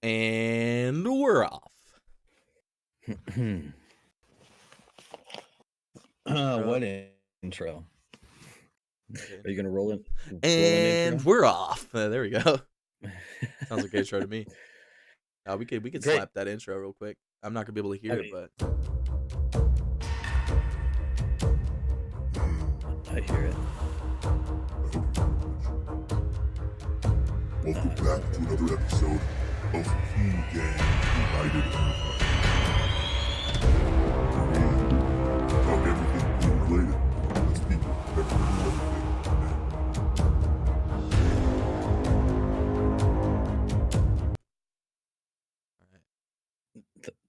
And we're off. What intro? Are you gonna roll an And intro? we're off. There we go. Sounds like an intro to me. We could Great. slap that intro real quick. I'm not gonna be able to hear it, but I hear it. Welcome back to another episode of P.E.E.N United Enterprise. We talk everything P.E.E.N related. As people everywhere do everything.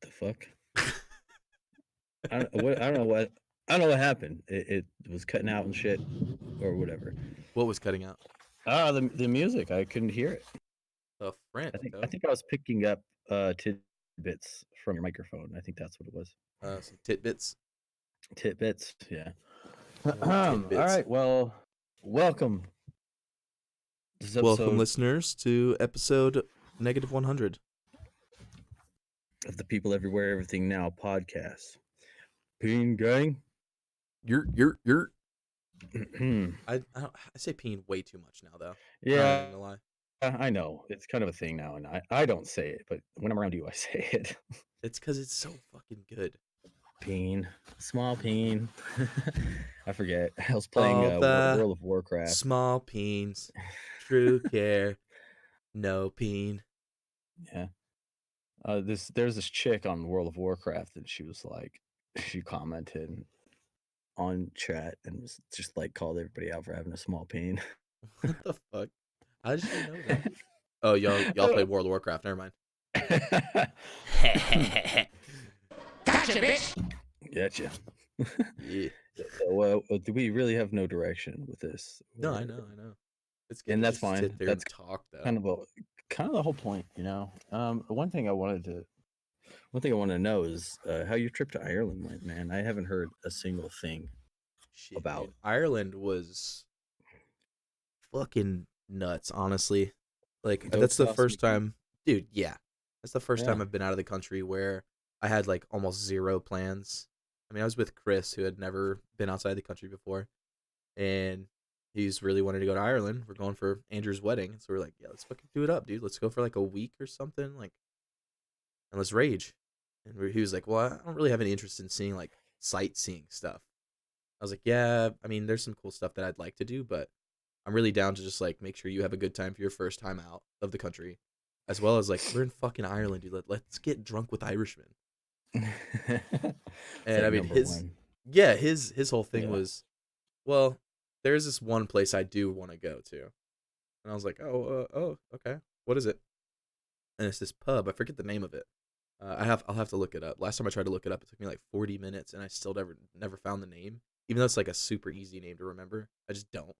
The fuck? I don't know what happened. It was cutting out and shit, or whatever. what was cutting out? The music. I couldn't hear it. A friend. I think I was picking up tidbits from your microphone. I think that's what it was. Some tidbits. Tidbits. Yeah. Tidbits. All right. Well, welcome. This is Welcome, episode listeners, to episode -100. of the People Everywhere, Everything Now podcast. P.E.E.N gang. You're. I say peen way too much now, though. I'm not even gonna lie. I know it's kind of a thing now, and I don't say it, but when I'm around you, I say it. It's because it's so fucking good. P.E.E.N, small P.E.E.N. I forget. I was playing World of Warcraft. Small peens, true care, no peen. Yeah. There's this chick on World of Warcraft, and she was like, she commented on chat and was just like called everybody out for having a small P.E.E.N. What the fuck? How did you know that? Oh, y'all play World of Warcraft. Never mind. Gotcha, bitch. Gotcha. Yeah. So, do we really have no direction with this? No, I know. It's good. And to that's just fine. Sit there That's and talk, though. kind of the whole point, you know. One thing I want to know is how your trip to Ireland went, man. I haven't heard a single thing Shit, about. dude. Ireland was fucking nuts, honestly. Like, that's the first time, dude. Yeah, that's the first time I've been out of the country where I had like almost zero plans. I mean, I was with Chris, who had never been outside the country before, and he's really wanted to go to Ireland. We're going for Andrew's wedding, so we're like, yeah, let's fucking do it up, dude. Let's go for like a week or something, like, and let's rage. And he was like, well, I don't really have any interest in seeing like sightseeing stuff. I was like, yeah, I mean, there's some cool stuff that I'd like to do, but I'm really down to just like make sure you have a good time for your first time out of the country, as well as like we're in fucking Ireland, dude. Let's get drunk with Irishmen. And I mean, his whole thing was, well, there's this one place I do want to go to, and I was like, oh, okay, what is it? And it's this pub. I forget the name of it. I'll have to look it up. Last time I tried to look it up, it took me like 40 minutes, and I still never found the name. Even though it's like a super easy name to remember, I just don't.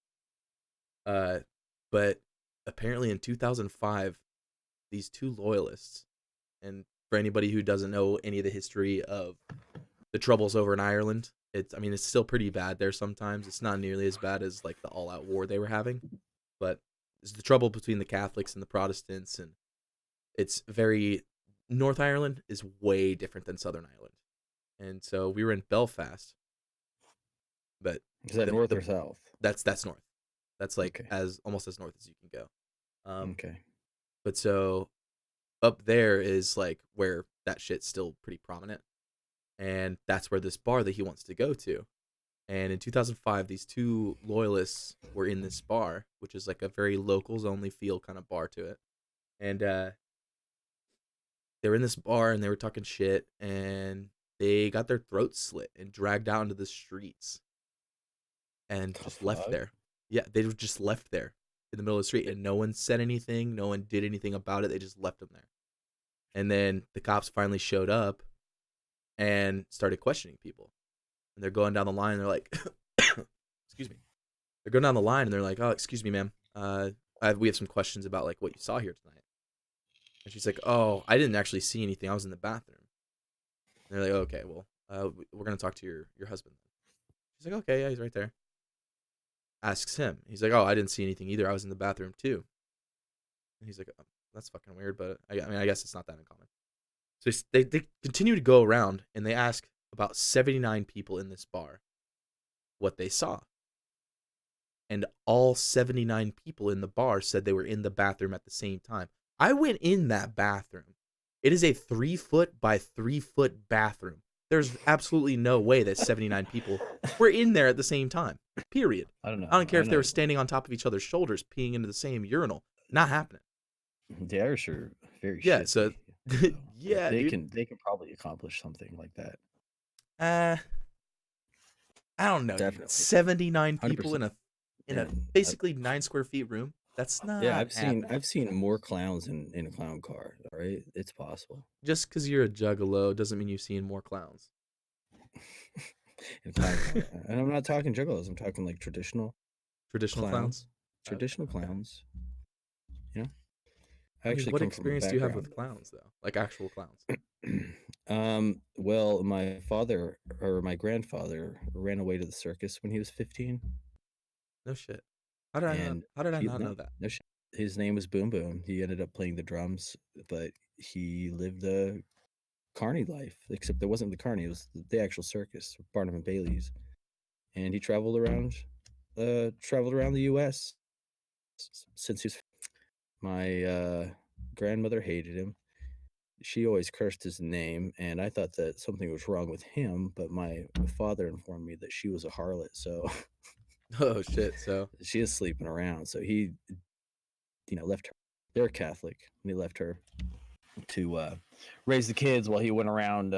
But apparently in 2005, these two loyalists, and for anybody who doesn't know any of the history of the troubles over in Ireland, it's still pretty bad there sometimes. It's not nearly as bad as like the all-out war they were having, but it's the trouble between the Catholics and the Protestants, and it's very North Ireland is way different than Southern Ireland. And so we were in Belfast, but is that north or south? That's north. That's like as almost as north as you can go. Okay. But so up there is like where that shit's still pretty prominent. And that's where this bar that he wants to go to. And in 2005, these two loyalists were in this bar, which is like a very locals only feel kind of bar to it. And they were in this bar and they were talking shit, and they got their throats slit and dragged out into the streets and just left there. Yeah, they were just left there in the middle of the street, and no one said anything. No one did anything about it. They just left them there. And then the cops finally showed up and started questioning people. And they're going down the line. And they're like, excuse me. They're going down the line and they're like, oh, excuse me, ma'am. We have some questions about like what you saw here tonight. And she's like, oh, I didn't actually see anything. I was in the bathroom. And they're like, okay, well, we're going to talk to your husband. She's like, okay, yeah, he's right there. Asks him. He's like, oh, I didn't see anything either. I was in the bathroom too. And he's like, that's fucking weird, but I mean, I guess it's not that uncommon. So they continue to go around and they ask about 79 people in this bar what they saw. And all 79 people in the bar said they were in the bathroom at the same time. I went in that bathroom. It is a 3-foot by 3-foot bathroom. There's absolutely no way that 79 people were in there at the same time. Period. I don't know. I don't care if they were standing on top of each other's shoulders, peeing into the same urinal. Not happening. The Irish are very Yeah, shitty. so yeah, they dude. can probably accomplish something like that. I don't know. Dude. Definitely. 79 people 100%. in a basically 9 square feet room. That's not. Yeah, happening. I've seen more clowns in a clown car. All right, it's possible. Just because you're a juggalo doesn't mean you've seen more clowns. In a clown car. And I'm not talking juggalos. I'm talking like traditional clowns. Traditional Okay. clowns. You know, I mean, what experience do you have with clowns though? Like actual clowns? Well, my father or my grandfather ran away to the circus when he was 15. No shit. How did I not? And How did I not know that? No shit. His name was Boom Boom. He ended up playing the drums, but he lived the carny life. Except it wasn't the carny; it was the actual circus, Barnum and Bailey's. And he traveled around the U.S. since he was. My grandmother hated him. She always cursed his name, and I thought that something was wrong with him. But my father informed me that she was a harlot, so Oh shit. So she is sleeping around. So he, left her. They're Catholic, and he left her to raise the kids while he went around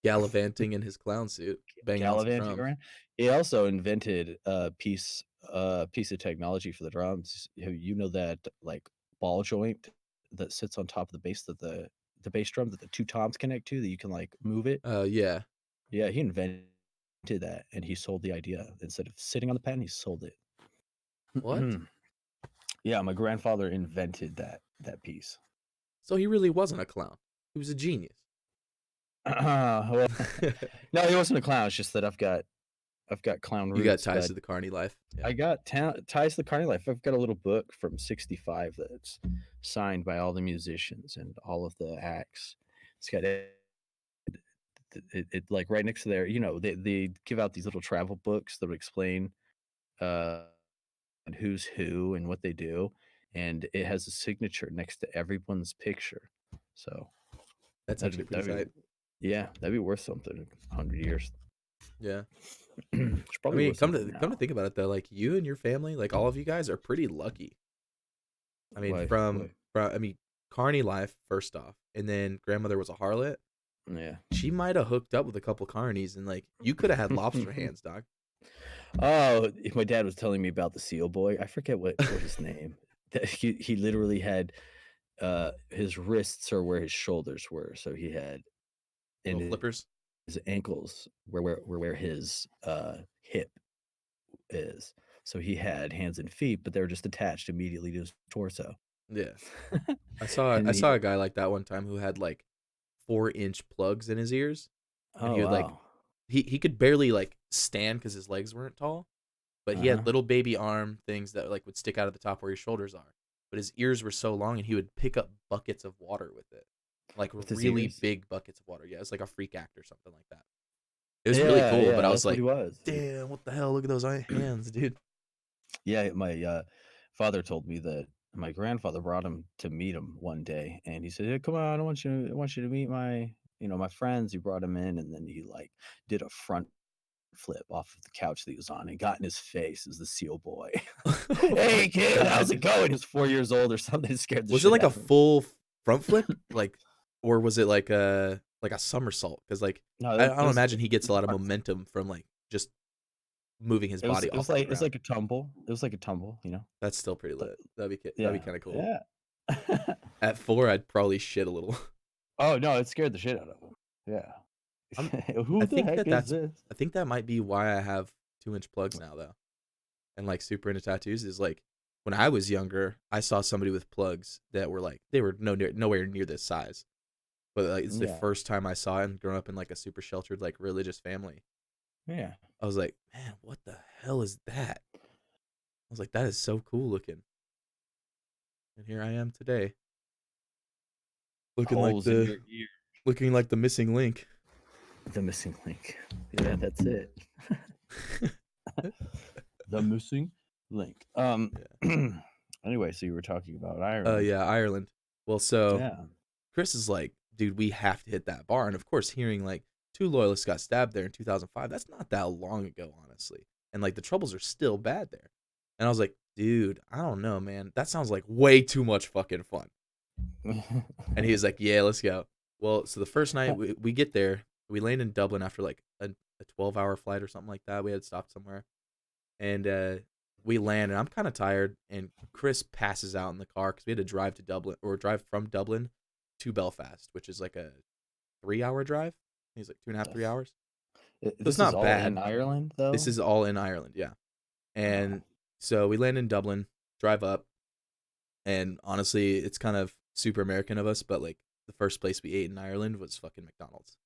gallivanting in his clown suit, banging on some gallivanting drums. around. He also invented a piece of technology for the drums. You know that like ball joint that sits on top of the bass of the bass drum that the two toms connect to that you can like move it. Yeah. Yeah, he invented that, and he sold the idea instead of sitting on the pen. He sold it. What? Yeah, my grandfather invented that piece. So he really wasn't a clown. He was a genius. Well, no, he wasn't a clown. It's just that I've got clown roots. You got ties but to the carny life. Yeah. I got ties to the carny life. I've got a little book from '65 that's signed by all the musicians and all of the acts. It's got it like right next to there. They give out these little travel books that would explain who's who and what they do, and it has a signature next to everyone's picture. So That's actually pretty tight. Yeah, that'd be worth something. 100 years. Yeah. It's I probably mean, worth come something to now. think about it though, like you and your family, like all of you guys are pretty lucky. I mean, Why? from carny life first off, and then grandmother was a harlot. Yeah. She might have hooked up with a couple carnies, and like you could have had lobster hands, dog. Oh, my dad was telling me about the seal boy. I forget what his name. He literally had his wrists are where his shoulders were, so he had Little flippers. his ankles where his hip is. So he had hands and feet, but they were just attached immediately to his torso. Yeah. I saw a guy like that one time who had like 4-inch plugs in his ears. And he would like he could barely like stand because his legs weren't tall. But he had little baby arm things that like would stick out of the top where your shoulders are. But his ears were so long, and he would pick up buckets of water with it, like With his really ears? big buckets of water. Yeah, it's like a freak act or something like that. It was really cool, but I was like, damn, what the hell? Look at those hands, dude. Yeah, my father told me that my grandfather brought him to meet him one day, and he said, "Hey, come on, I want you to meet my my friends." He brought him in, and then he like did a front flip off of the couch that he was on and got in his face as the seal boy. Hey kid, how's it going? He was 4 years old or something. It scared the Was shit it like out a of him. full front flip, like, or was it like a somersault? Because like No, I don't imagine he gets a lot of momentum from like just moving his body off. It was like a tumble. It was like a tumble, That's still pretty lit. That'd be Yeah, kind of cool. Yeah. At 4, I'd probably shit a little. Oh no, it scared the shit out of him. Yeah. Who I the think heck is this? I think that might be why I have 2-inch plugs now though, and like super into tattoos. Is like when I was younger, I saw somebody with plugs that were like they were nowhere near this size, but like it's the first time I saw it, and growing up in like a super sheltered like religious family. Yeah. I was like, man, what the hell is that? I was like, that is so cool looking. And here I am today. looking like Holes in your the missing link. The missing link. Yeah, that's it. The missing link. Anyway, so you were talking about Ireland. Yeah, Ireland. Well, so Yeah. Chris is like, dude, we have to hit that bar. And of course, hearing like 2 loyalists got stabbed there in 2005, that's not that long ago, honestly. And like the troubles are still bad there. And I was like, dude, I don't know, man. That sounds like way too much fucking fun. And he was like, yeah, let's go. Well, so the first night we get there, we land in Dublin after like a 12-hour flight or something like that. We had stopped somewhere. And we land, and I'm kind of tired. And Chris passes out in the car because we had to drive to Dublin, or drive from Dublin to Belfast, which is like a 3-hour drive. He's like 2.5, 3 hours. This it's not is all bad. in Ireland, though. This is all in Ireland, yeah. And so we land in Dublin, drive up, and honestly, it's kind of super American of us, but like the first place we ate in Ireland was fucking McDonald's.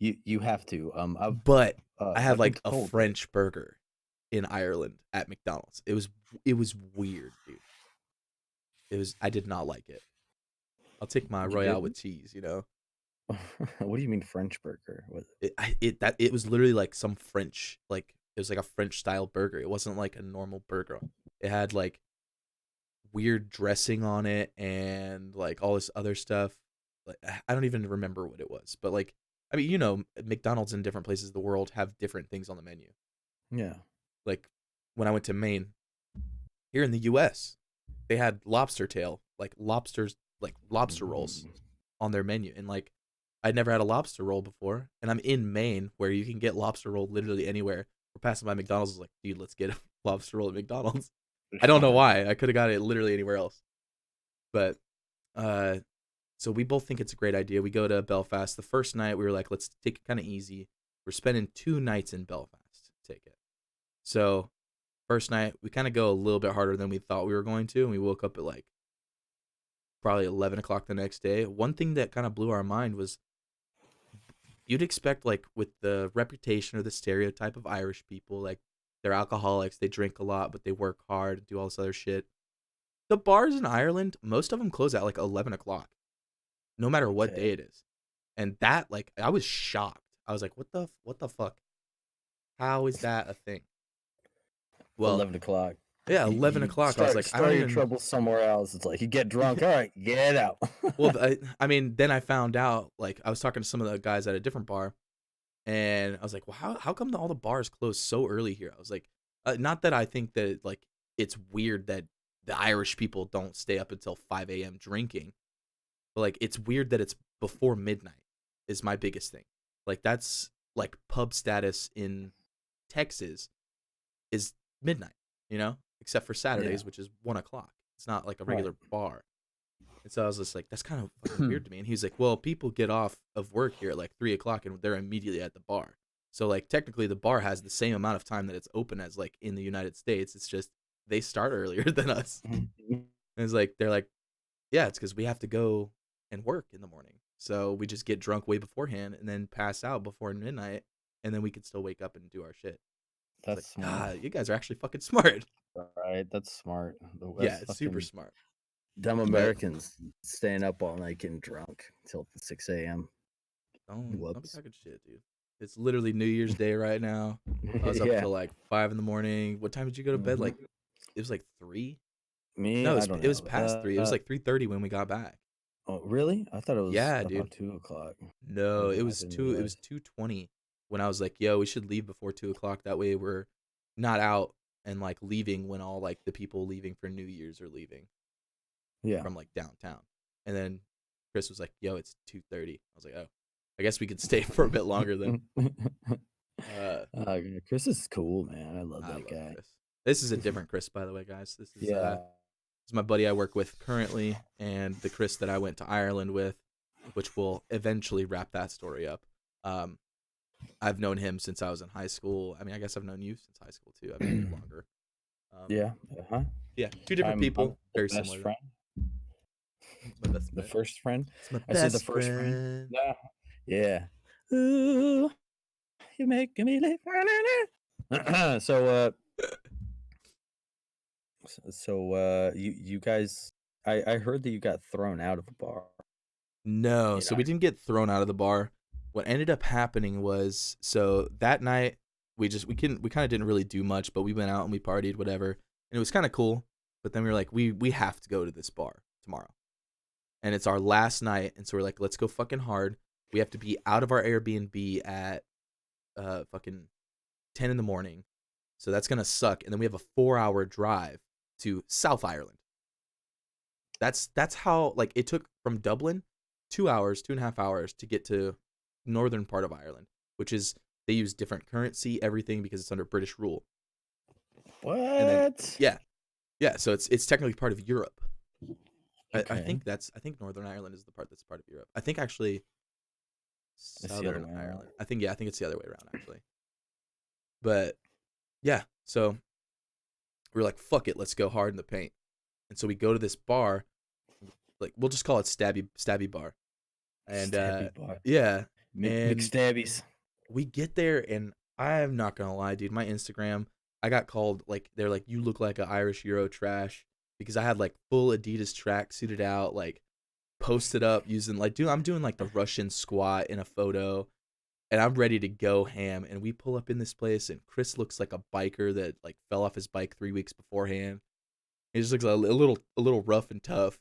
you have to. But I had I've like been a told- French burger in Ireland at McDonald's. It was weird, dude. I did not like it. I'll take my You Royale didn't? with cheese, you know. What do you mean French burger? What? It was literally like some French, like it was like a French style burger. It wasn't like a normal burger. It had like weird dressing on it and like all this other stuff. Like I don't even remember what it was, but like I mean, you know, McDonald's in different places of the world have different things on the menu. Yeah. Like when I went to Maine, here in the U.S., they had lobster tail, like lobster rolls on their menu, and like I'd never had a lobster roll before, and I'm in Maine where you can get lobster roll literally anywhere. We're passing by McDonald's, I was like, dude, let's get a lobster roll at McDonald's. I don't know why. I could have got it literally anywhere else. But so we both think it's a great idea. We go to Belfast. The first night we were like, let's take it kind of easy. We're spending 2 nights in Belfast. Take it. So first night we kind of go a little bit harder than we thought we were going to, and we woke up at like probably 11 o'clock the next day. One thing that kind of blew our mind was you'd expect, like, with the reputation or the stereotype of Irish people, like, they're alcoholics, they drink a lot, but they work hard and do all this other shit. The bars in Ireland, most of them close at like 11 o'clock, no matter what day it is. And that, like, I was shocked. I was like, what the fuck? How is that a thing? Well, 11 o'clock. Yeah, 11 o'clock. I was like, I don't your even... trouble somewhere else. It's like, you get drunk. All right, get out. Well, I mean, then I found out, like, I was talking to some of the guys at a different bar, and I was like, well, how come all the bars close so early here? I was like, not that I think that, like, it's weird that the Irish people don't stay up until 5 a.m. drinking, but, like, it's weird that it's before midnight is my biggest thing. Like, that's, like, pub status in Texas is midnight, you know? Except for Saturdays, which is 1 o'clock. It's not like a regular bar. And so I was just like, that's kind of fucking weird to me. And he's like, well, people get off of work here at like 3 o'clock and they're immediately at the bar. So like technically the bar has the same amount of time that it's open as like in the United States. It's just they start earlier than us. And it's like, they're like, yeah, it's because we have to go and work in the morning. So we just get drunk way beforehand and then pass out before midnight. And then we can still wake up and do our shit. That's like, smart. you guys are actually fucking smart. Right, that's smart. Yeah, it's super smart. Dumb Americans staying up all night getting drunk until 6 a.m. Don't be talking shit, dude. It's literally New Year's Day right now. I was up till like 5 in the morning. What time did you go to bed? Like, it was like 3? Me? No, I don't know. It was past 3. It was like 3:30 when we got back. Oh, really? I thought it was about dude. 2 o'clock. No, it was 2. It was 2:20 when I was like, yo, we should leave before 2 o'clock. That way we're not out and like leaving when all like the people leaving for New Year's are leaving. Yeah. From like downtown. And then Chris was like, yo, it's 2:30. I was like, oh, I guess we could stay for a bit longer then. Chris is cool, man. I love that guy. Chris. This is a different Chris, by the way, guys. This is this is my buddy I work with currently, and the Chris that I went to Ireland with, which will eventually wrap that story up. I've known him since I was in high school. I mean, I guess I've known you since high school too. I've known you longer. Yeah, 2 different people, very similar. Friend. My best friend. The first friend. It's my I said the first friend. Yeah. Ooh, you're making me live. So you guys I heard that you got thrown out of the bar. No, You so know. we didn't get thrown out of the bar. What ended up happening was, so that night we kind of didn't really do much, but we went out and we partied, whatever, and it was kind of cool. But then we were like, we have to go to this bar tomorrow, and it's our last night, and so we're like, let's go fucking hard. We have to be out of our Airbnb at fucking 10 in the morning, so that's gonna suck. And then we have a 4-hour drive to South Ireland. That's how, like, it took from Dublin 2 hours, 2.5 hours to get to northern part of Ireland, which is, they use different currency, everything, because it's under British rule. What? And then yeah, so it's technically part of Europe. Okay. I think Northern Ireland is the part that's part of Europe. I think actually It's the other Southern way around. Ireland. I think it's the other way around actually. But yeah, so we're like, fuck it, let's go hard in the paint. And so we go to this bar, like, we'll just call it Stabby Bar. And Stabby bar. yeah, and McStabbies. we get there, and I'm not gonna lie, dude, my Instagram, I got called, like, they're like, you look like an Irish Euro trash, because I had like full Adidas track suited out, like, posted up using, like, dude, I'm doing like the Russian squat in a photo, and I'm ready to go ham. And we pull up in this place, and Chris looks like a biker that like fell off his bike 3 weeks beforehand. He just looks a little rough and tough.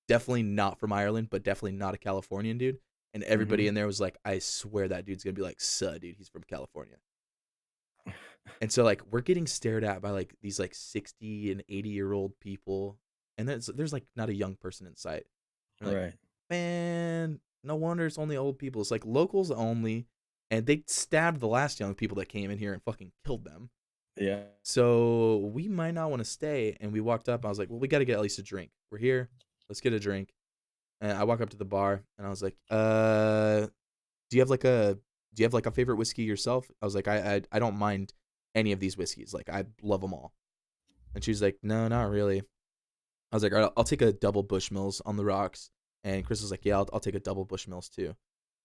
Definitely not from Ireland, but definitely not a Californian dude. And everybody in there was like, I swear that dude's gonna be like, "Suh, dude, he's from California." And so, like, we're getting stared at by like these like 60 and 80-year-old people, and there's like not a young person in sight. We're like, Right. man, no wonder it's only old people. It's like locals only, and they stabbed the last young people that came in here and fucking killed them. Yeah. So we might not want to stay. And we walked up. I was like, well, we got to get at least a drink. We're here. Let's get a drink. And I walk up to the bar, and I was like, do you have like a favorite whiskey yourself? I was like, I don't mind any of these whiskeys. Like, I love them all. And she's like, no, not really. I was like, all right, I'll take a double Bushmills on the rocks. And Chris was like, yeah, I'll take a double Bushmills too.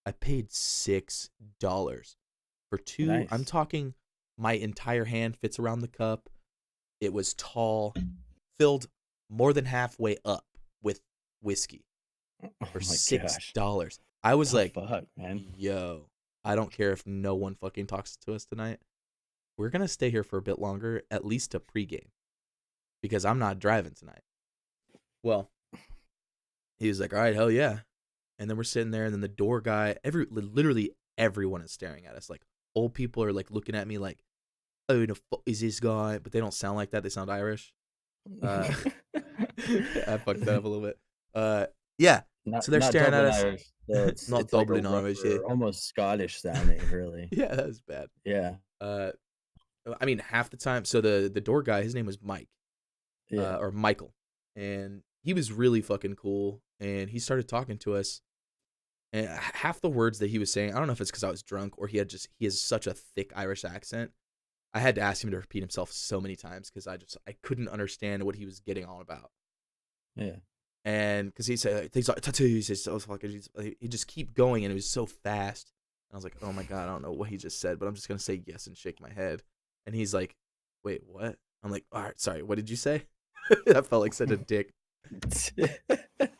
I paid $6 for two. Nice. I'm talking, my entire hand fits around the cup. It was tall, filled more than halfway up with whiskey Oh for my $6. gosh. I was Oh, like, fuck, man. yo, I don't care if no one fucking talks to us tonight. We're going to stay here for a bit longer, at least to pregame, because I'm not driving tonight. Well, he was like, all right, hell yeah. And then we're sitting there, and then the door guy, literally everyone is staring at us. Like, old people are like looking at me like, oh, the fuck is this guy? But they don't sound like that. They sound Irish. I fucked that up a little bit. Yeah. So they're not staring at Dublin us. Irish. So it's Not it's like a Dublin Irish, yeah. rougher, almost Scottish sounding, really. Yeah, that was bad. Yeah. I mean, half the time. So the door guy, his name was Mike, Yeah. or Michael, and he was really fucking cool. And he started talking to us, and half the words that he was saying, I don't know if it's because I was drunk or he has such a thick Irish accent. I had to ask him to repeat himself so many times because I couldn't understand what he was getting on about. Yeah. And because he said things like tattoos, it's so fucking, he just keep going, and it was so fast. And I was like, oh my god, I don't know what he just said, but I'm just gonna say yes and shake my head. And he's like, wait, what? I'm like, all right, sorry, what did you say? I felt like such a dick.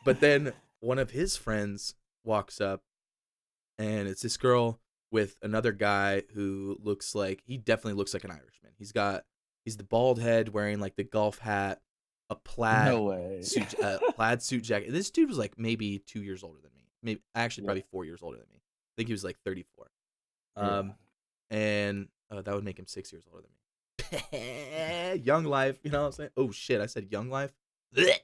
But then one of his friends walks up, and it's this girl with another guy who definitely looks like an Irishman. He's the bald head, wearing like the golf hat, a plaid No way. plaid suit jacket. This dude was like maybe 2 years older than me. Maybe actually probably 4 years older than me. I think he was like 34. And that would make him 6 years older than me. Young life, you know what I'm saying? Oh shit, I said young life. That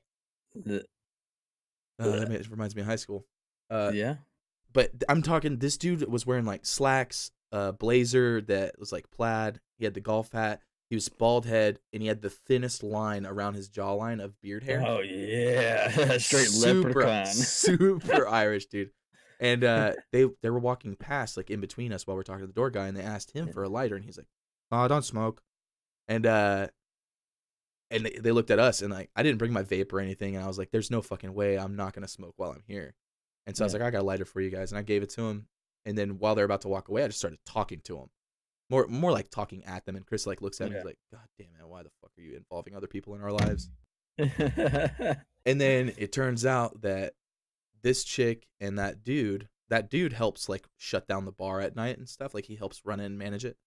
reminds me of high school. Yeah. But I'm talking, this dude was wearing like slacks, blazer that was like plaid. He had the golf hat. He was bald head, and he had the thinnest line around his jawline of beard hair. Oh yeah, straight leprechaun. Super Irish, dude. And they were walking past, like in between us while we're talking to the door guy, and they asked him for a lighter, and he's like, "Oh, don't smoke." And they looked at us, and like, I didn't bring my vape or anything, and I was like, "There's no fucking way I'm not gonna smoke while I'm here." And so I was like, "I got a lighter for you guys," and I gave it to him. And then while they're about to walk away, I just started talking to him, more like talking at them. And Chris like looks at me, he's like, "God damn it, why the fuck are you involving other people in our lives?" And then it turns out that this chick and that dude helps like shut down the bar at night and stuff. Like he helps run and manage it.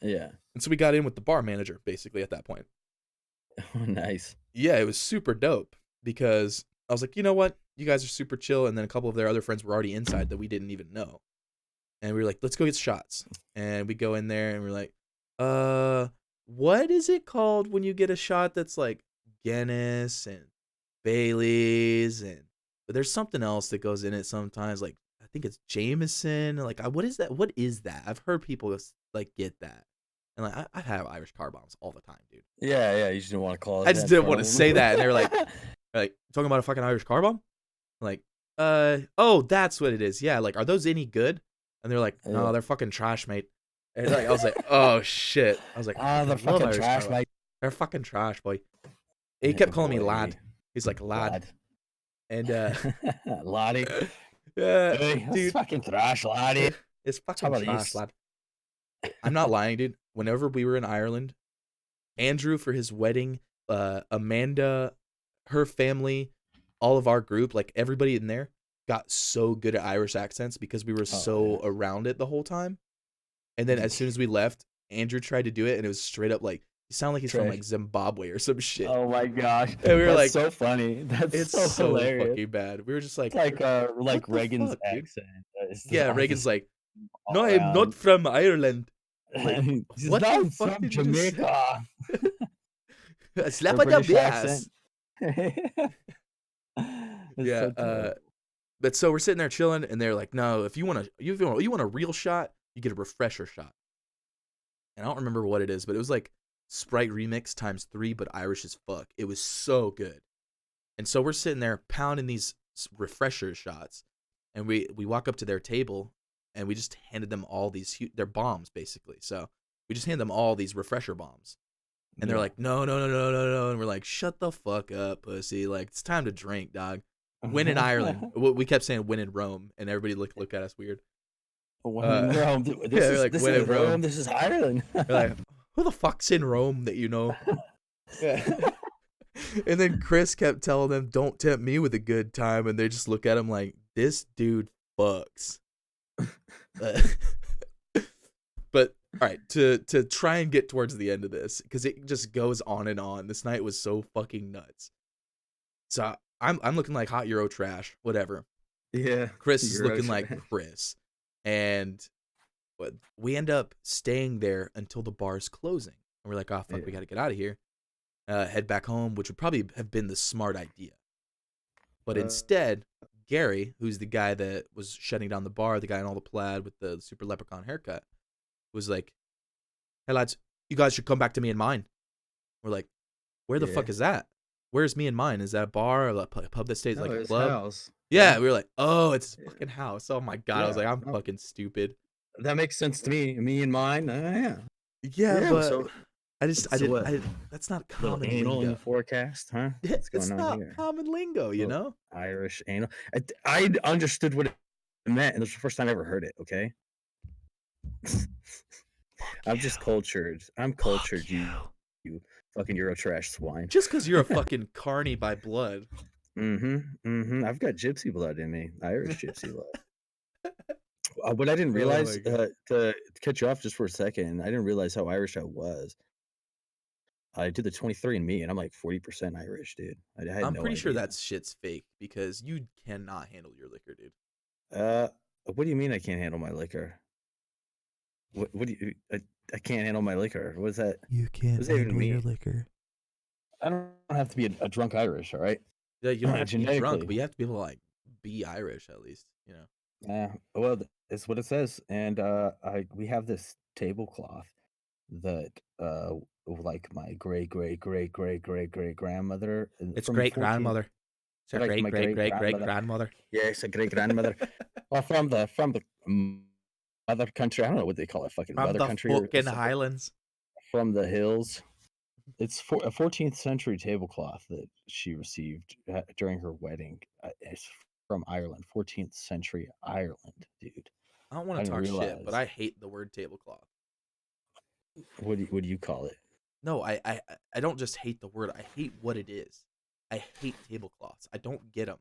Yeah. And so we got in with the bar manager basically at that point. Nice. Yeah, it was super dope because I was like, you know what? You guys are super chill. And then a couple of their other friends were already inside that we didn't even know. And we were like, let's go get shots. And we go in there and we're like, what is it called when you get a shot that's like Guinness and Bailey's but there's something else that goes in it sometimes, like I think it's Jameson. Like, what is that? What is that? I've heard people like get that, and like I have Irish car bombs all the time, dude. Yeah. You just didn't want to call it. I just didn't want to say that, and they're like talking about a fucking Irish car bomb. I'm like, oh, that's what it is. Yeah, like, are those any good? And they're like, no, they're fucking trash, mate. And like, I was like, oh shit. I was like, they're fucking trash, mate. They're fucking trash, boy. He kept calling me lad. He's like, lad. And laddie. Hey, dude, dude, fucking trash, laddie. It's fucking trash, lad. I'm not lying, dude. Whenever we were in Ireland, Andrew for his wedding, Amanda, her family, all of our group, like everybody in there, got so good at Irish accents because we were around it the whole time. And then as soon as we left, Andrew tried to do it, and it was straight up like, you sound like he's from like Zimbabwe or some shit. Oh my gosh. And we were like, so funny. It's so hilarious. Fucking bad. We were just like, it's like Reagan's accent. Yeah, Reagan's like, no, I'm not from Ireland. Like, what not from Jamaica. Slap on the ass. Yeah. But so we're sitting there chilling, and they're like, no, if you want a real shot, you get a refresher shot. And I don't remember what it is, but it was like Sprite Remix times 3, but Irish as fuck. It was so good. And so we're sitting there pounding these refresher shots, and we walk up to their table, and we just handed them all these they're bombs basically. So we just hand them all these refresher bombs, and they're like, no, and we're like, shut the fuck up, pussy. Like, it's time to drink, dog. Win in Ireland. We kept saying win in Rome, and everybody look at us weird. Win in Rome. This is Rome. This is Ireland. They're like, who the fuck's in Rome that you know? Yeah. And then Chris kept telling them, don't tempt me with a good time. And they just look at him like, this dude fucks. But all right, to try and get towards the end of this, because it just goes on and on. This night was so fucking nuts. So I'm looking like hot Euro trash, whatever. Yeah. Chris is looking like Chris. And we end up staying there until the bar's closing. And we're like, oh, fuck, we got to get out of here. Head back home, which would probably have been the smart idea. But instead, Gary, who's the guy that was shutting down the bar, the guy in all the plaid with the super leprechaun haircut, was like, hey, lads, you guys should come back to Me and Mine. We're like, where the fuck is that? Where's Me and Mine? Is that a bar or a pub that stays like a club? House. Yeah, we were like, oh, it's his fucking house. Oh my God. I was like, I'm fucking stupid. That makes sense to me. Me and Mine. Yeah, but so, I didn't. That's not common anal lingo. in the forecast, huh? It's not common lingo, you know? Irish anal. I understood what it meant, and it was the first time I ever heard it, okay? I'm just cultured. I'm cultured, you fucking Euro trash swine. Just because you're a fucking carny by blood. I've got gypsy blood in me. Irish gypsy blood. What I didn't realize, to cut you off just for a second, I didn't realize how Irish I was. I did the 23andMe, and I'm like 40% Irish, dude. I'm pretty sure that shit's fake because you cannot handle your liquor, dude. What do you mean I can't handle my liquor? What do you? I can't handle my liquor. What is that? You can't handle your liquor. I don't have to be a drunk Irish, all right? Yeah, you don't have to be drunk, but you have to be able to like be Irish at least, you know. Yeah, well, it's what it says, and we have this tablecloth that like my great grandmother. It's great grandmother. It's a great grandmother. Yeah, it's a great grandmother. Well, from the mother country. I don't know what they call it. Fucking mother country. From the fucking Highlands. From the hills. It's a 14th century tablecloth that she received during her wedding. It's from Ireland, 14th century Ireland, dude. I don't want to talk shit, but I hate the word tablecloth. What do you call it? No, I don't just hate the word. I hate what it is. I hate tablecloths. I don't get them.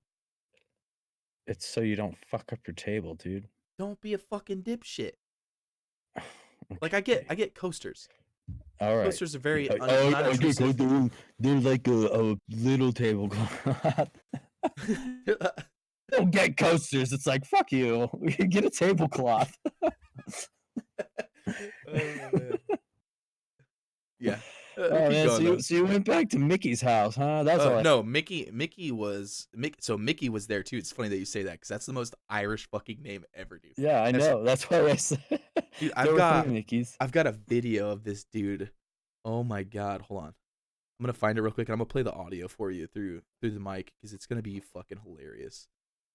It's so you don't fuck up your table, dude. Don't be a fucking dipshit. Like Okay. I get coasters. All right. Coasters are very I get non-intrusive. there's like a little tablecloth. Don't get coasters. It's like, fuck you. We can get a tablecloth. Yeah. Oh Keep man, going, though. so you went back to Mickey's house, huh? That's all. No, Mickey was there too. It's funny that you say that because that's the most Irish fucking name ever, dude. Yeah, I know. That's why I said. Dude, There were 3 Mickeys. I've got a video of this dude. Oh my god, hold on. I'm gonna find it real quick and I'm gonna play the audio for you through the mic because it's gonna be fucking hilarious.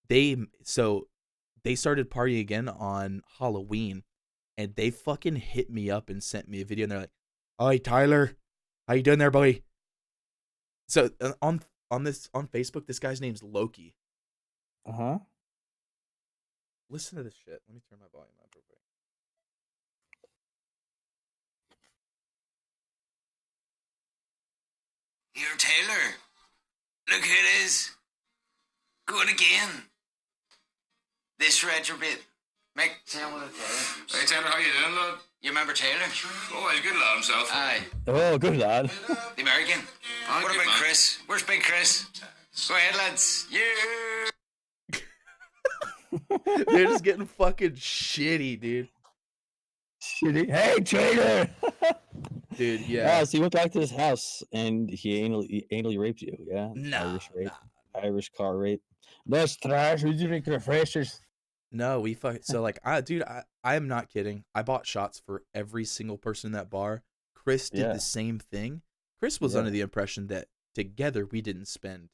They started partying again on Halloween, and they fucking hit me up and sent me a video, and they're like, "Hi Tyler, how you doing there, buddy?" So on Facebook, this guy's name's Loki. Uh-huh. Listen to this shit. Let me turn my volume up real quick. Here, Taylor. Look who it is. Going again. This retrobit. Make tell what Taylor. Hey Taylor, how you doing, lad? You remember Taylor? Oh, he's a good lad himself. Aye. Oh, good lad. The American. Aye, What good about man. Chris? Where's Big Chris? Go ahead, lads. Yeah. They're just getting fucking shitty, dude. Shitty. Hey, traitor. Dude, yeah. So you went back to his house and he anally raped you, yeah? No, Irish rape. Irish car rape. That's trash. Would you make refreshers? No, we so like I am not kidding. I bought shots for every single person in that bar. Chris did the same thing. Chris was under the impression that together we didn't spend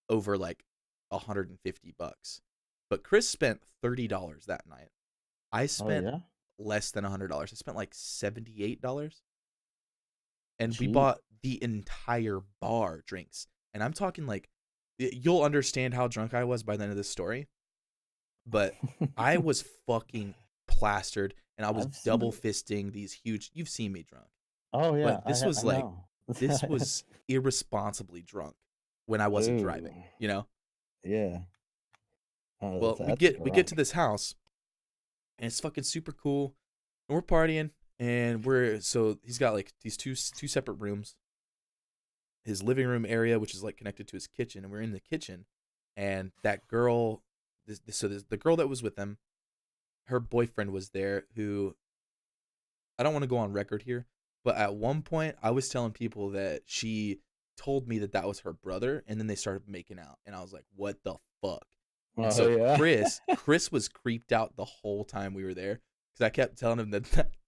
over like $150. But Chris spent $30 that night. I spent less than $100. I spent like $78. And we bought the entire bar drinks. And I'm talking like you'll understand how drunk I was by the end of this story. But I was fucking plastered, and I was double fisting these huge. You've seen me drunk. Oh yeah, but this was irresponsibly drunk when I wasn't driving. You know. Yeah. Oh, well, we get to this house, and it's fucking super cool, and we're partying, and he's got like these two separate rooms. His living room area, which is like connected to his kitchen, and we're in the kitchen, and that girl. The girl that was with them, her boyfriend was there, who I don't want to go on record here, but at one point I was telling people that she told me that was her brother, and then they started making out, and I was like, what the fuck? And so Chris was creeped out the whole time we were there because I kept telling him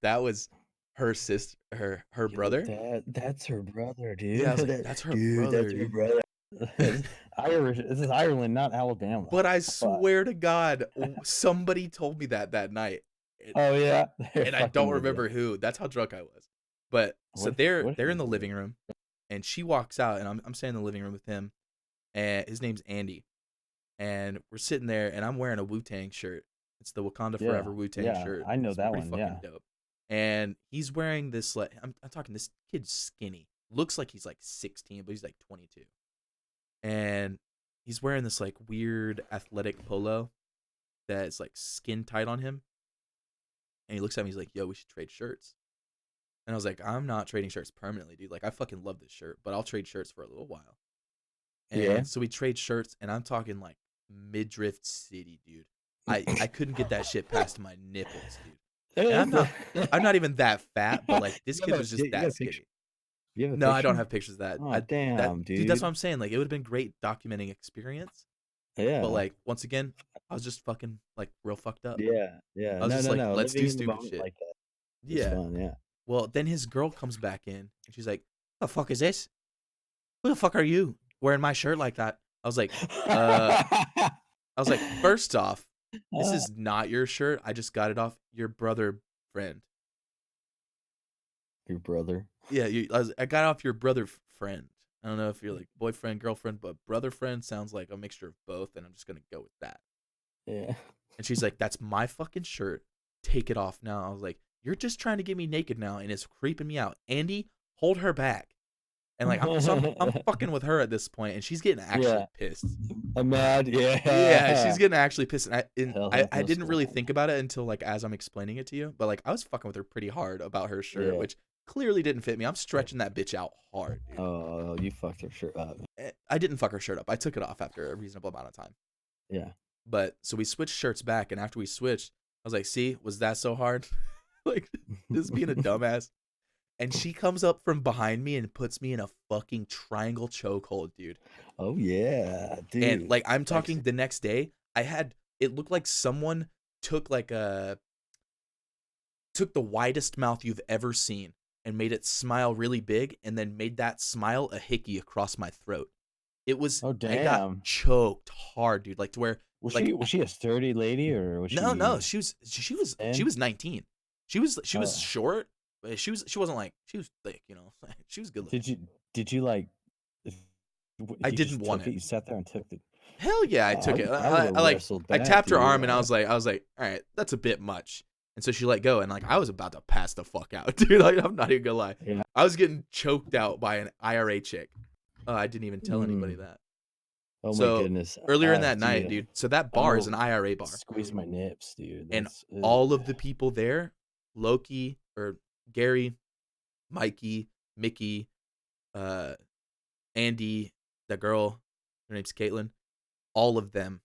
that was her sister, her brother. That's her brother, dude. Yeah, I was like, that's her brother. That's her brother. Irish. This is Ireland, not Alabama. But I swear to God, somebody told me that night. Oh yeah, and I don't remember who. That's how drunk I was. But so they're in the living room, and she walks out, and I'm staying in the living room with him, and his name's Andy, and we're sitting there, and I'm wearing a Wu-Tang shirt. It's the Wakanda Forever Wu-Tang shirt. I know that one. Yeah, dope. And he's wearing this like I'm talking. This kid's skinny, looks like he's like 16, but he's like 22. And he's wearing this like weird athletic polo that's like skin tight on him. And he looks at me, he's like, yo, we should trade shirts. And I was like, I'm not trading shirts permanently, dude. Like, I fucking love this shirt, but I'll trade shirts for a little while. And so we trade shirts, and I'm talking like midriff city, dude. I couldn't get that shit past my nipples, dude. And I'm not even that fat, but like this kid was just that skinny. No, I don't have pictures of that. Oh, damn, dude. That's what I'm saying. Like, it would have been great documenting experience. Yeah. But like, once again, I was just fucking like real fucked up. Yeah. I was just like, let's do stupid shit. Like that. Yeah. Fun, yeah. Well, then his girl comes back in, and she's like, "What the fuck is this? Who the fuck are you wearing my shirt like that?" I was like, first off, this is not your shirt. I just got it off your brother friend. Your brother? Yeah, I got it off your brother friend. I don't know if you're like boyfriend, girlfriend, but brother friend sounds like a mixture of both, and I'm just gonna go with that. Yeah. And she's like, "That's my fucking shirt. Take it off now." I was like, "You're just trying to get me naked now, and it's creeping me out." Andy, hold her back. And like I'm fucking with her at this point, and she's getting actually pissed. I'm mad. Yeah. Yeah, she's getting actually pissed. And Hell I has no didn't really school. think about it until like as I'm explaining it to you. But like I was fucking with her pretty hard about her shirt, Yeah. which clearly didn't fit me. I'm stretching that bitch out hard, dude. Oh, you fucked her shirt up. I didn't fuck her shirt up. I took it off after a reasonable amount of time. Yeah. But so we switched shirts back, and after we switched, I was like, "See, was that so hard? Like just being a dumbass." And she comes up from behind me and puts me in a fucking triangle chokehold, dude. Oh yeah, dude. And like I'm talking the next day, it looked like someone took the widest mouth you've ever seen and made it smile really big, and then made that smile a hickey across my throat. It was I damn. got choked hard, dude. Like to where was like she a sturdy lady or was no, she? she was 19. She was short, but she wasn't like she was thick, you know. She was good looking. Did you like? I you didn't just want took it. You sat there and took it. Hell yeah, I took it. I tapped her arm and I was like, all right, that's a bit much. And so she let go, and like I was about to pass the fuck out, dude. Like I'm not even gonna lie. Yeah. I was getting choked out by an IRA chick. I didn't even tell anybody that. Oh so my goodness! Earlier in that night, dude. So that bar is an IRA bar. Squeeze my nips, dude. And all of the people there, Loki or Gary, Mikey, Mickey, Andy, the girl, her name's Caitlin. All of them,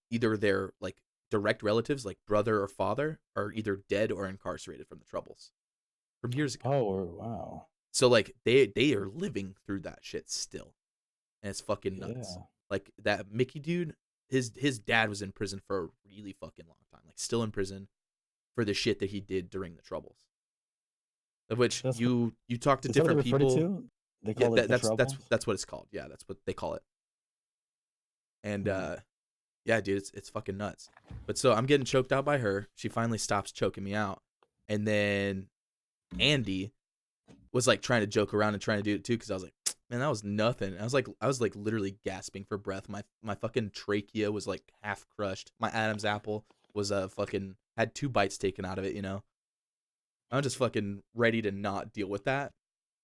either their like direct relatives, like brother or father, are either dead or incarcerated from the Troubles from years ago. Oh wow! So like they are living through that shit still, and it's fucking nuts. Yeah. Like that Mickey dude, his dad was in prison for a really fucking long time, like still in prison for the shit that he did during the Troubles. Of which you talk to different people. They call it the Troubles? That's what it's called. Yeah, that's what they call it. And yeah, dude, it's fucking nuts. But so I'm getting choked out by her. She finally stops choking me out, and then Andy was like trying to joke around and trying to do it too, because I was like, man, that was nothing. I was like literally gasping for breath. My fucking trachea was like half crushed. My Adam's apple was fucking had 2 bites taken out of it, you know. I'm just fucking ready to not deal with that.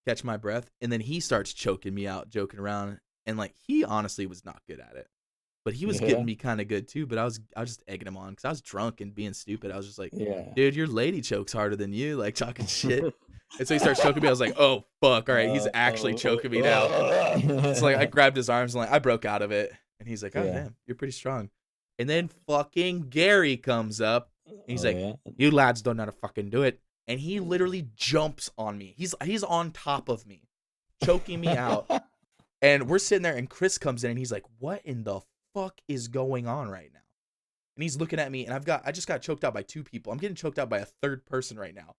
Catch my breath. And then he starts choking me out, joking around, and like he honestly was not good at it. But he was getting me kind of good too, but I was just egging him on because I was drunk and being stupid. I was just like, dude, your lady chokes harder than you, like talking shit. And so he starts choking me. I was like, oh, fuck. All right, he's actually choking me now. So like I grabbed his arms and like I broke out of it. And he's like, oh, damn, you're pretty strong. And then fucking Gary comes up. And he's you lads don't know how to fucking do it. And he literally jumps on me. He's on top of me, choking me out. And we're sitting there and Chris comes in and he's like, what in the fuck is going on right now? And he's looking at me and I just got choked out by 2 people. I'm getting choked out by a 3rd person right now.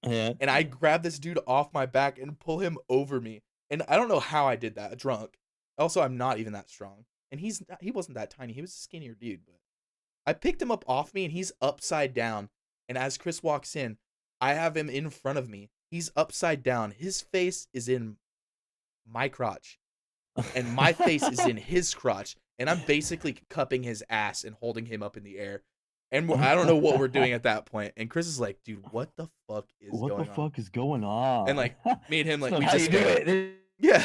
Yeah. And I grab this dude off my back and pull him over me. And I don't know how I did that drunk. Also, I'm not even that strong. And he wasn't that tiny. He was a skinnier dude. But I picked him up off me and he's upside down. And as Chris walks in, I have him in front of me. He's upside down. His face is in my crotch. And my face is in his crotch. And I'm basically cupping his ass and holding him up in the air. And I don't know what we're doing at that point. And Chris is like, dude, what the fuck is going on? What the fuck is going on? And like, me and him, like, we how just you do it. Yeah.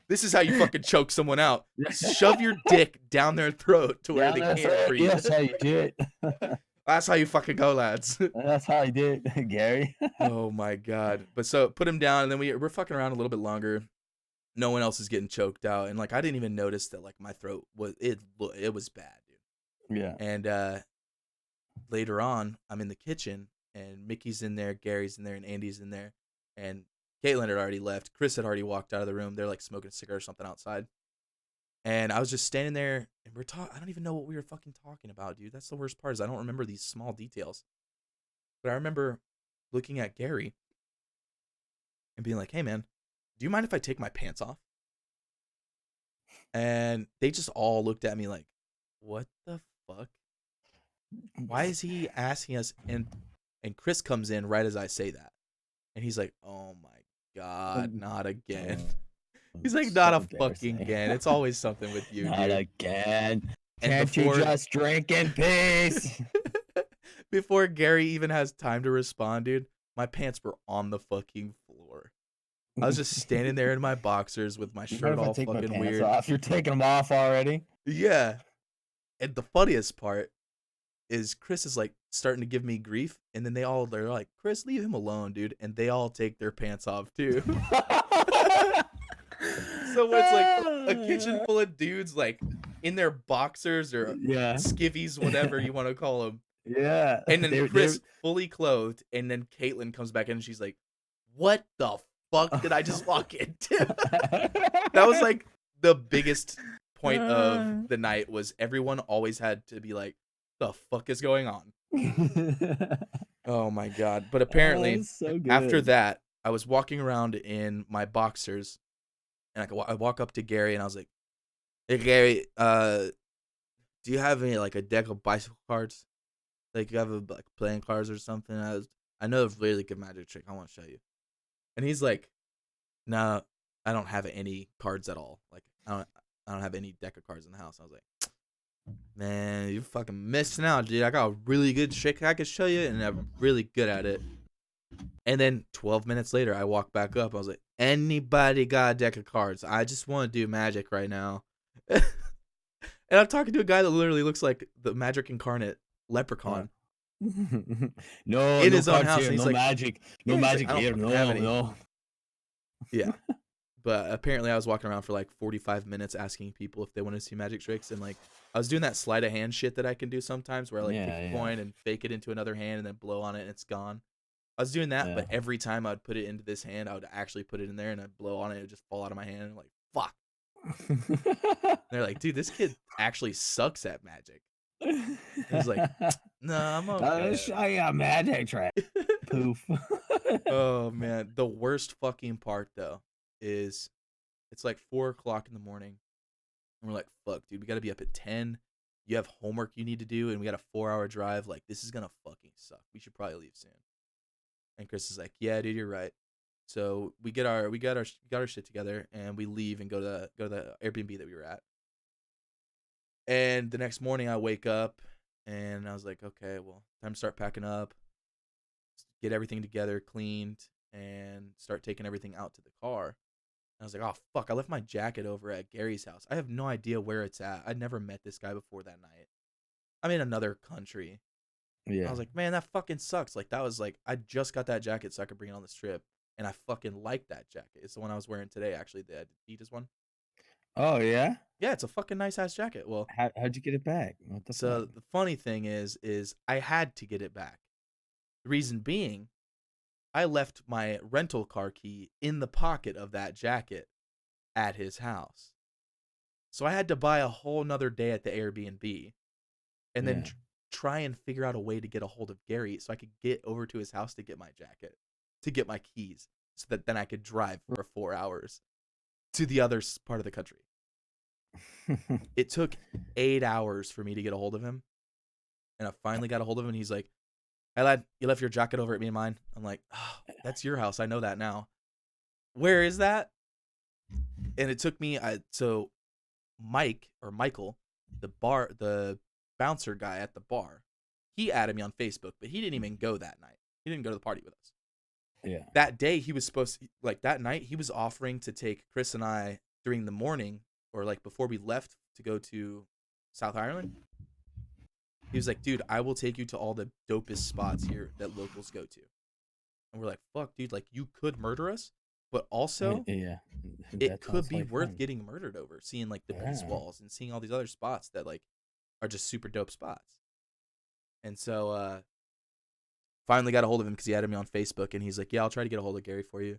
This is how you fucking choke someone out. Shove your dick down their throat to where they can't breathe. That's how you do it. That's how you fucking go, lads. That's how you do it, Gary. Oh my god. But so put him down, and then we're fucking around a little bit longer. No one else is getting choked out, and like I didn't even notice that like my throat was it was bad, dude. Yeah. And later on, I'm in the kitchen, and Mickey's in there, Gary's in there, and Andy's in there, and Caitlin had already left. Chris had already walked out of the room. They're like smoking a cigarette or something outside. And I was just standing there, and we're talking. I don't even know what we were fucking talking about, dude. That's the worst part is I don't remember these small details. But I remember looking at Gary and being like, hey, man, do you mind if I take my pants off? And they just all looked at me like, what the fuck? Why is he asking us? And Chris comes in right as I say that. And he's like, oh, my God, not again. He's like, not a fucking again. It's always something with you, not dude. Again. Can't you just drink in peace? Before Gary even has time to respond, dude, my pants were on the fucking floor. I was just standing there in my boxers with my Mind shirt if I all take my fucking pants weird. off? You're taking them off already. Yeah. And the funniest part is Chris is like starting to give me grief, and then they're like, Chris, leave him alone, dude. And they all take their pants off too. So it's like a kitchen full of dudes like in their boxers or Yeah. skivvies, whatever you want to call them. Yeah. And then Chris fully clothed, and then Caitlin comes back in and she's like, what the fuck did I just walk into? That was like the biggest point of the night, was everyone always had to be like, the fuck is going on? Oh my god. But apparently so after good. that, I was walking around in my boxers, and I walk up to Gary and I was like, hey Gary, do you have any like a deck of bicycle cards? Like you have like playing cards or something? I know a really good magic trick I want to show you. And he's like, no, I don't have any cards at all. Like I don't have any deck of cards in the house. I was like, man, you're fucking missing out, dude. I got a really good trick I could show you, and I'm really good at it. And then 12 minutes later, I walk back up. I was like, anybody got a deck of cards? I just want to do magic right now. And I'm talking to a guy that literally looks like the magic incarnate leprechaun. No, In no his own cards house, here, and he's no like, magic, no yeah, he's like, magic I don't here, fucking have any. no. Yeah. But apparently I was walking around for like 45 minutes asking people if they wanted to see magic tricks, and like I was doing that sleight of hand shit that I can do sometimes where I like pick a coin and fake it into another hand and then blow on it and it's gone. I was doing that, but every time I'd put it into this hand, I would actually put it in there and I'd blow on it, it would just fall out of my hand, and I'm like, fuck. They're like, dude, this kid actually sucks at magic. I was like, no, I'm okay. I'll show you a magic trick. Poof. Oh man, the worst fucking part though is it's like 4:00 in the morning, and we're like, fuck, dude, we gotta be up at 10. You have homework you need to do, and we got a 4-hour drive. Like, this is gonna fucking suck. We should probably leave soon. And Chris is like, yeah, dude, you're right. So we got our shit together, and we leave and go to the Airbnb that we were at. And the next morning, I wake up, and I was like, okay, well, time to start packing up, get everything together, cleaned, and start taking everything out to the car. And I was like, oh, fuck, I left my jacket over at Gary's house. I have no idea where it's at. I'd never met this guy before that night. I'm in another country. Yeah. I was like, man, that fucking sucks. Like, that was like, I just got that jacket so I could bring it on this trip. And I fucking like that jacket. It's the one I was wearing today, actually, the Adidas one. Oh, yeah? Yeah, it's a fucking nice-ass jacket. Well, How'd you get it back? What the so fuck? the funny thing is I had to get it back. The reason being, I left my rental car key in the pocket of that jacket at his house. So I had to buy a whole nother day at the Airbnb and then try and figure out a way to get a hold of Gary so I could get over to his house to get my jacket, to get my keys, so that then I could drive for 4 hours to the other part of the country. It took 8 hours for me to get a hold of him. And I finally got a hold of him, and he's like, hey, lad, you left your jacket over at me and mine. I'm like, oh, that's your house. I know that now. Where is that? And it took me, so Michael, the bouncer guy at the bar, he added me on Facebook, but he didn't even go that night. He didn't go to the party with us. Yeah. That day he was supposed to, like that night, he was offering to take Chris and I during the morning, or like before we left to go to South Ireland. He was like, dude, I will take you to all the dopest spots here that locals go to. And we're like, fuck, dude, like you could murder us, but also it could be worth getting murdered over, seeing like the peace walls and seeing all these other spots that like are just super dope spots. And so finally got a hold of him because he added me on Facebook, and he's like, yeah, I'll try to get a hold of Gary for you.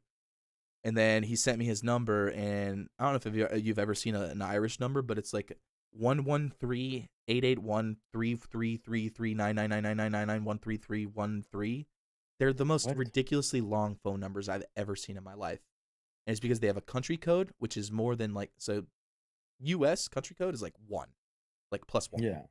And then he sent me his number, and I don't know if you've ever seen an Irish number, but it's like 113-881-333-9999999913313. They're the most ridiculously long phone numbers I've ever seen in my life. And it's because they have a country code, which is more than like, so US country code is like 1, like +1. Yeah,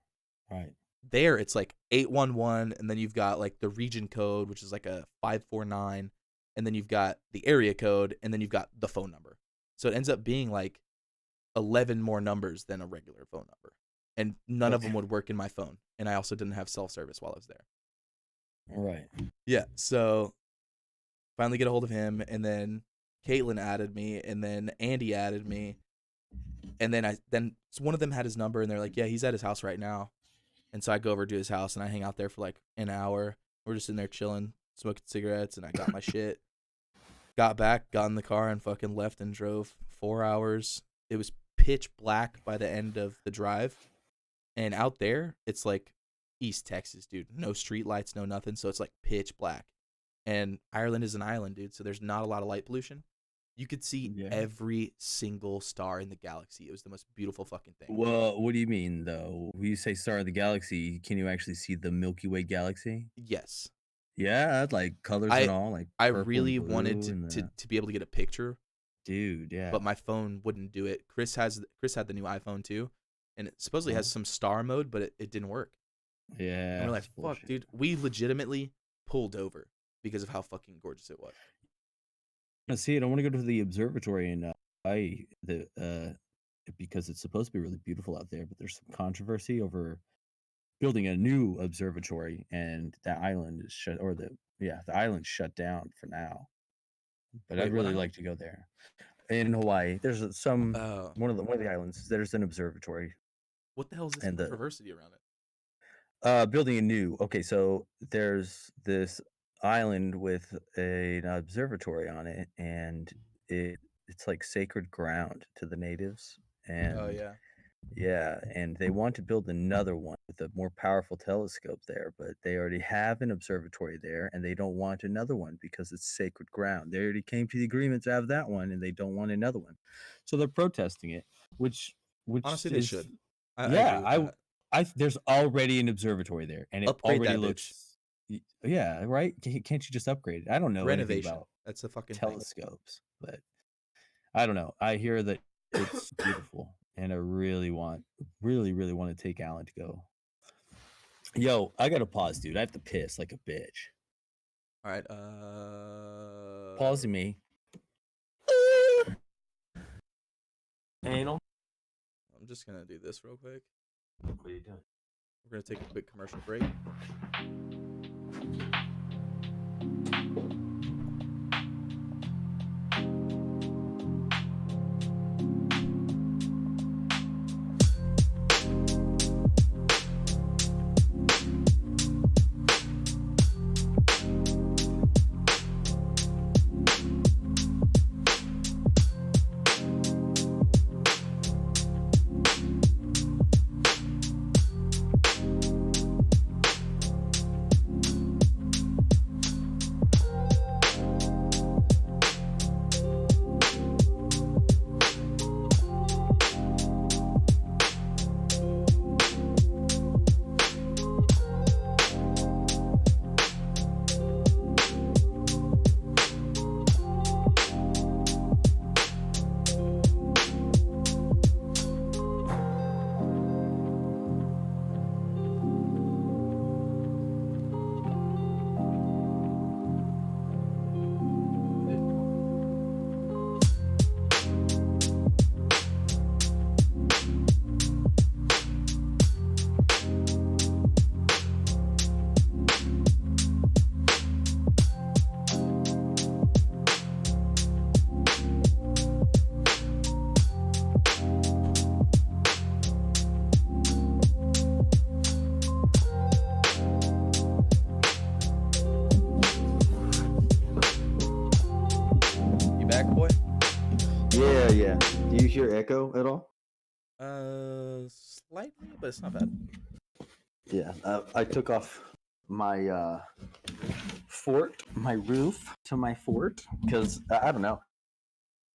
right. There, it's like 811, and then you've got like the region code, which is like a 549, and then you've got the area code, and then you've got the phone number. So it ends up being like 11 more numbers than a regular phone number, and none of them would work in my phone. And I also didn't have self-service while I was there. Right. Yeah. So finally get a hold of him, and then Caitlin added me, and then Andy added me, and then one of them had his number, and they're like, yeah, he's at his house right now, and so I go over to his house, and I hang out there for like an hour. We're just in there chilling, smoking cigarettes, and I got my shit. Got back, got in the car, and fucking left and drove 4 hours. It was pitch black by the end of the drive, and out there, it's like East Texas, dude. No street lights, no nothing, so it's like pitch black. And Ireland is an island, dude, so there's not a lot of light pollution. You could see every single star in the galaxy. It was the most beautiful fucking thing. Well, what do you mean, though? When you say star of the galaxy, can you actually see the Milky Way galaxy? Yes. Yeah, like colors and all, like I purple really and blue wanted and to be able to get a picture, dude, yeah. but my phone wouldn't do it. Chris had the new iPhone too, and it supposedly has some star mode, but it didn't work. Yeah. And we're like, fuck, dude. We legitimately pulled over because of how fucking gorgeous it was. Now, see, I don't want to go to the observatory in Hawaii, because it's supposed to be really beautiful out there, but there's some controversy over building a new observatory, and that island is shut, or the island's shut down for now. But I'd really like to go there. In Hawaii, there's one of the islands. There's an observatory. What the hell is this controversy around it? Building a new. Okay, so there's this island with an observatory on it, and it's like sacred ground to the natives. And and they want to build another one with a more powerful telescope there, but they already have an observatory there, and they don't want another one because it's sacred ground. They already came to the agreement to have that one, and they don't want another one, so they're protesting it. Which honestly, they should. There's already an observatory there, and it upgrade already that looks. Bitch. Yeah, right. Can't you just upgrade it? I don't know renovation anything about that's the fucking telescopes, but I don't know. I hear that it's beautiful, and I really want to take Alan to go. Yo, I gotta pause, dude. I have to piss like a bitch. All right. Pause me. Anal. I'm just gonna do this real quick. What are you doing? We're gonna take a quick commercial break. Yeah. Do you hear echo at all? Slightly, but it's not bad. Yeah, I took off my my roof to my fort, because I don't know,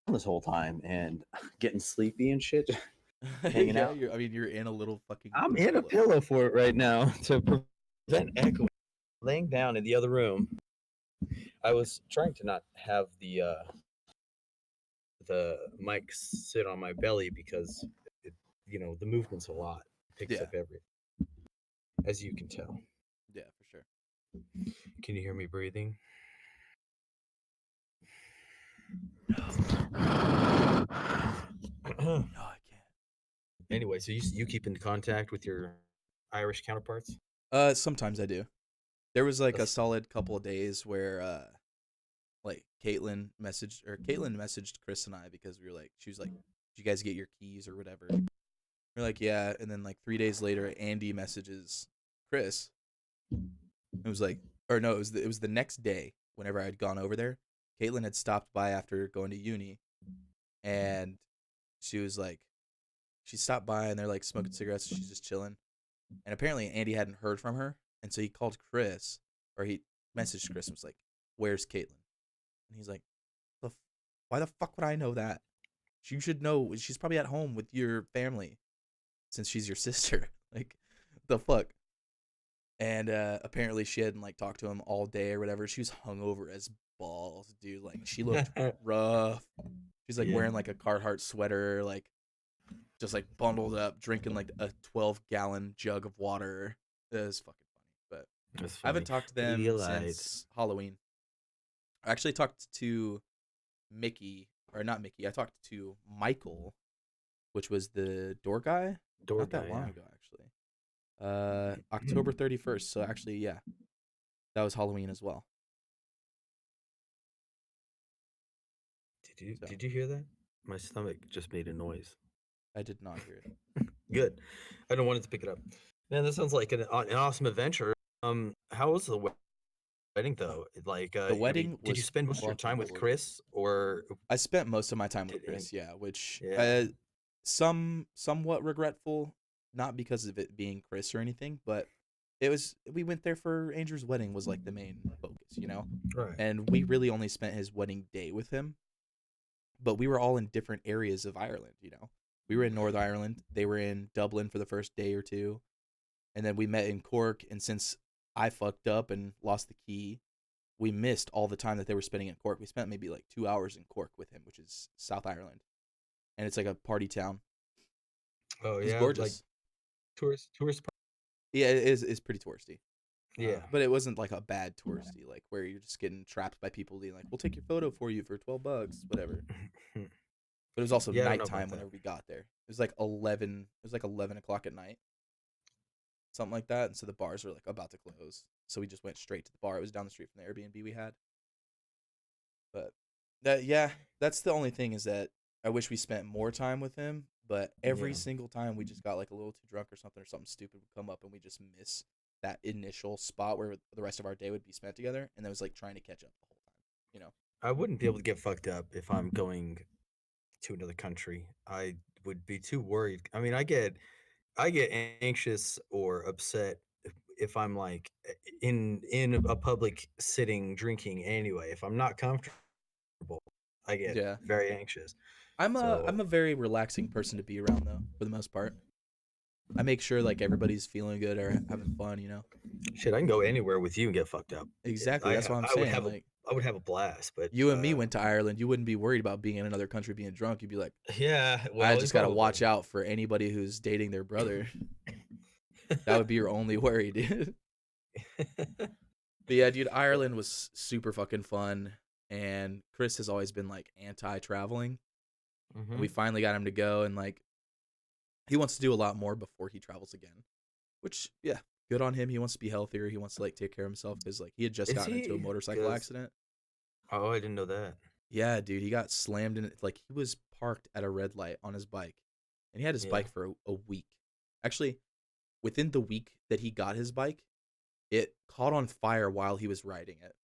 this whole time and getting sleepy and shit. Hanging out. You're in a little fucking. I'm in a pillow fort right now to prevent echo. Laying down in the other room. I was trying to not have the mic sit on my belly because the movement's a lot. It picks up everything, as you can tell. Yeah, for sure. Can you hear me breathing? No, I can't. Anyway, so you keep in contact with your Irish counterparts? Sometimes I do. There was like a solid couple of days where like Caitlin messaged Chris and I because she was like, "Did you guys get your keys or whatever?" We're like, "Yeah," and then like 3 days later, Andy messages Chris. It was like, or no, it was the next day. Whenever I had gone over there, Caitlin had stopped by after going to uni, and she was like, she stopped by and they're like smoking cigarettes. She's just chilling, and apparently Andy hadn't heard from her, and so he called Chris, or he messaged Chris and was like, "Where's Caitlin?" And he's like, "Why the fuck would I know that? You should know. She's probably at home with your family, since she's your sister." Like, the fuck. And apparently she hadn't like talked to him all day or whatever. She was hungover as balls, dude. Like, she looked rough. She's like wearing like a Carhartt sweater, like just like bundled up, drinking like a 12-gallon jug of water. It was fucking funny. But I haven't talked to them since Halloween. I actually talked to Mickey, or not Mickey. I talked to Michael, which was the door guy. Not that long ago, actually. October 31st. So actually, yeah, that was Halloween as well. Did you hear that? My stomach just made a noise. I did not hear it. Good. I don't want it to pick it up. Man, that sounds like an awesome adventure. How was the wedding though? Like, The wedding did you was spend most of your time with fucking Chris, or I spent most of my time with Did Chris, yeah, which Yeah. somewhat regretful, not because of it being Chris or anything, but we went there for Andrew's wedding was like the main focus, you know? right? And we really only spent his wedding day with him, but we were all in different areas of Ireland, you know? We were in Northern Ireland, they were in Dublin for the first day or two, and then we met in Cork, and since I fucked up and lost the key, we missed all the time that they were spending in Cork. We spent maybe like 2 hours in Cork with him, which is South Ireland, and it's like a party town. Oh It's yeah, gorgeous. like tourist. Yeah, it is. It's pretty touristy. Yeah. But it wasn't like a bad touristy, like where you're just getting trapped by people being like, "We'll take your photo for you for $12, whatever." But it was also Yeah, I don't know about nighttime that. whenever we got there. It was like 11. It was like 11 o'clock at night, something like that. And so the bars were like about to close, so we just went straight to the bar. It was down the street from the Airbnb we had. But that's the only thing, is that I wish we spent more time with him. But every Yeah. single time we just got like a little too drunk or something stupid would come up, and we just miss that initial spot where the rest of our day would be spent together, and it was like trying to catch up the whole time, you know? I wouldn't be able to get fucked up if I'm going to another country. I would be too worried. I mean, I get anxious or upset if I'm like in a public sitting drinking anyway. If I'm not comfortable, I get Yeah. very anxious. I'm So a very relaxing person to be around, though, for the most part. I make sure like everybody's feeling good or having fun, you know? shit, I can go anywhere with you and get fucked up. Exactly. That's what I'm I would saying. have Like, I would have a blast. But you and me went to Ireland. You wouldn't be worried about being in another country being drunk. You'd be like, yeah, well, I just got to watch out for anybody who's dating their brother. That would be your only worry, dude. But yeah, dude, Ireland was super fucking fun. And Chris has always been like anti-traveling. And we finally got him to go, and like he wants to do a lot more before he travels again. Which, yeah, good on him. He wants to be healthier. He wants to like take care of himself, because like he had just Is gotten into a he? motorcycle 'Cause- accident. Oh, I didn't know that. Yeah, dude, he got slammed in it. Like, he was parked at a red light on his bike, and he had his Yeah. bike for a week. Actually, within the week that he got his bike, it caught on fire while he was riding it.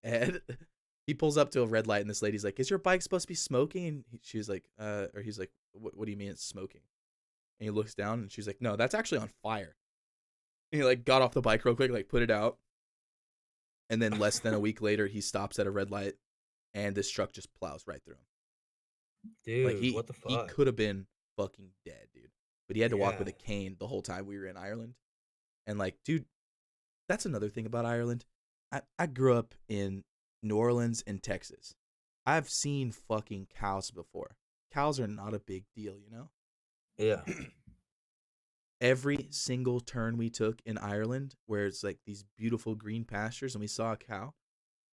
And he pulls up to a red light, and this lady's like, "Is your bike supposed to be smoking?" And she's like, or he's like, what do you mean it's smoking?" And he looks down, and she's like, "No, that's actually on fire." And he like got off the bike real quick, like put it out. And then less than a week later, he stops at a red light, and this truck just plows right through him. Dude, Like, what the he fuck? could have been fucking dead, dude. But he had to walk with a Yeah. cane the whole time we were in Ireland. And like, dude, that's another thing about Ireland. I grew up in New Orleans and Texas. I've seen fucking cows before. Cows are not a big deal, you know? Yeah. Every single turn we took in Ireland, where it's like these beautiful green pastures, and we saw a cow,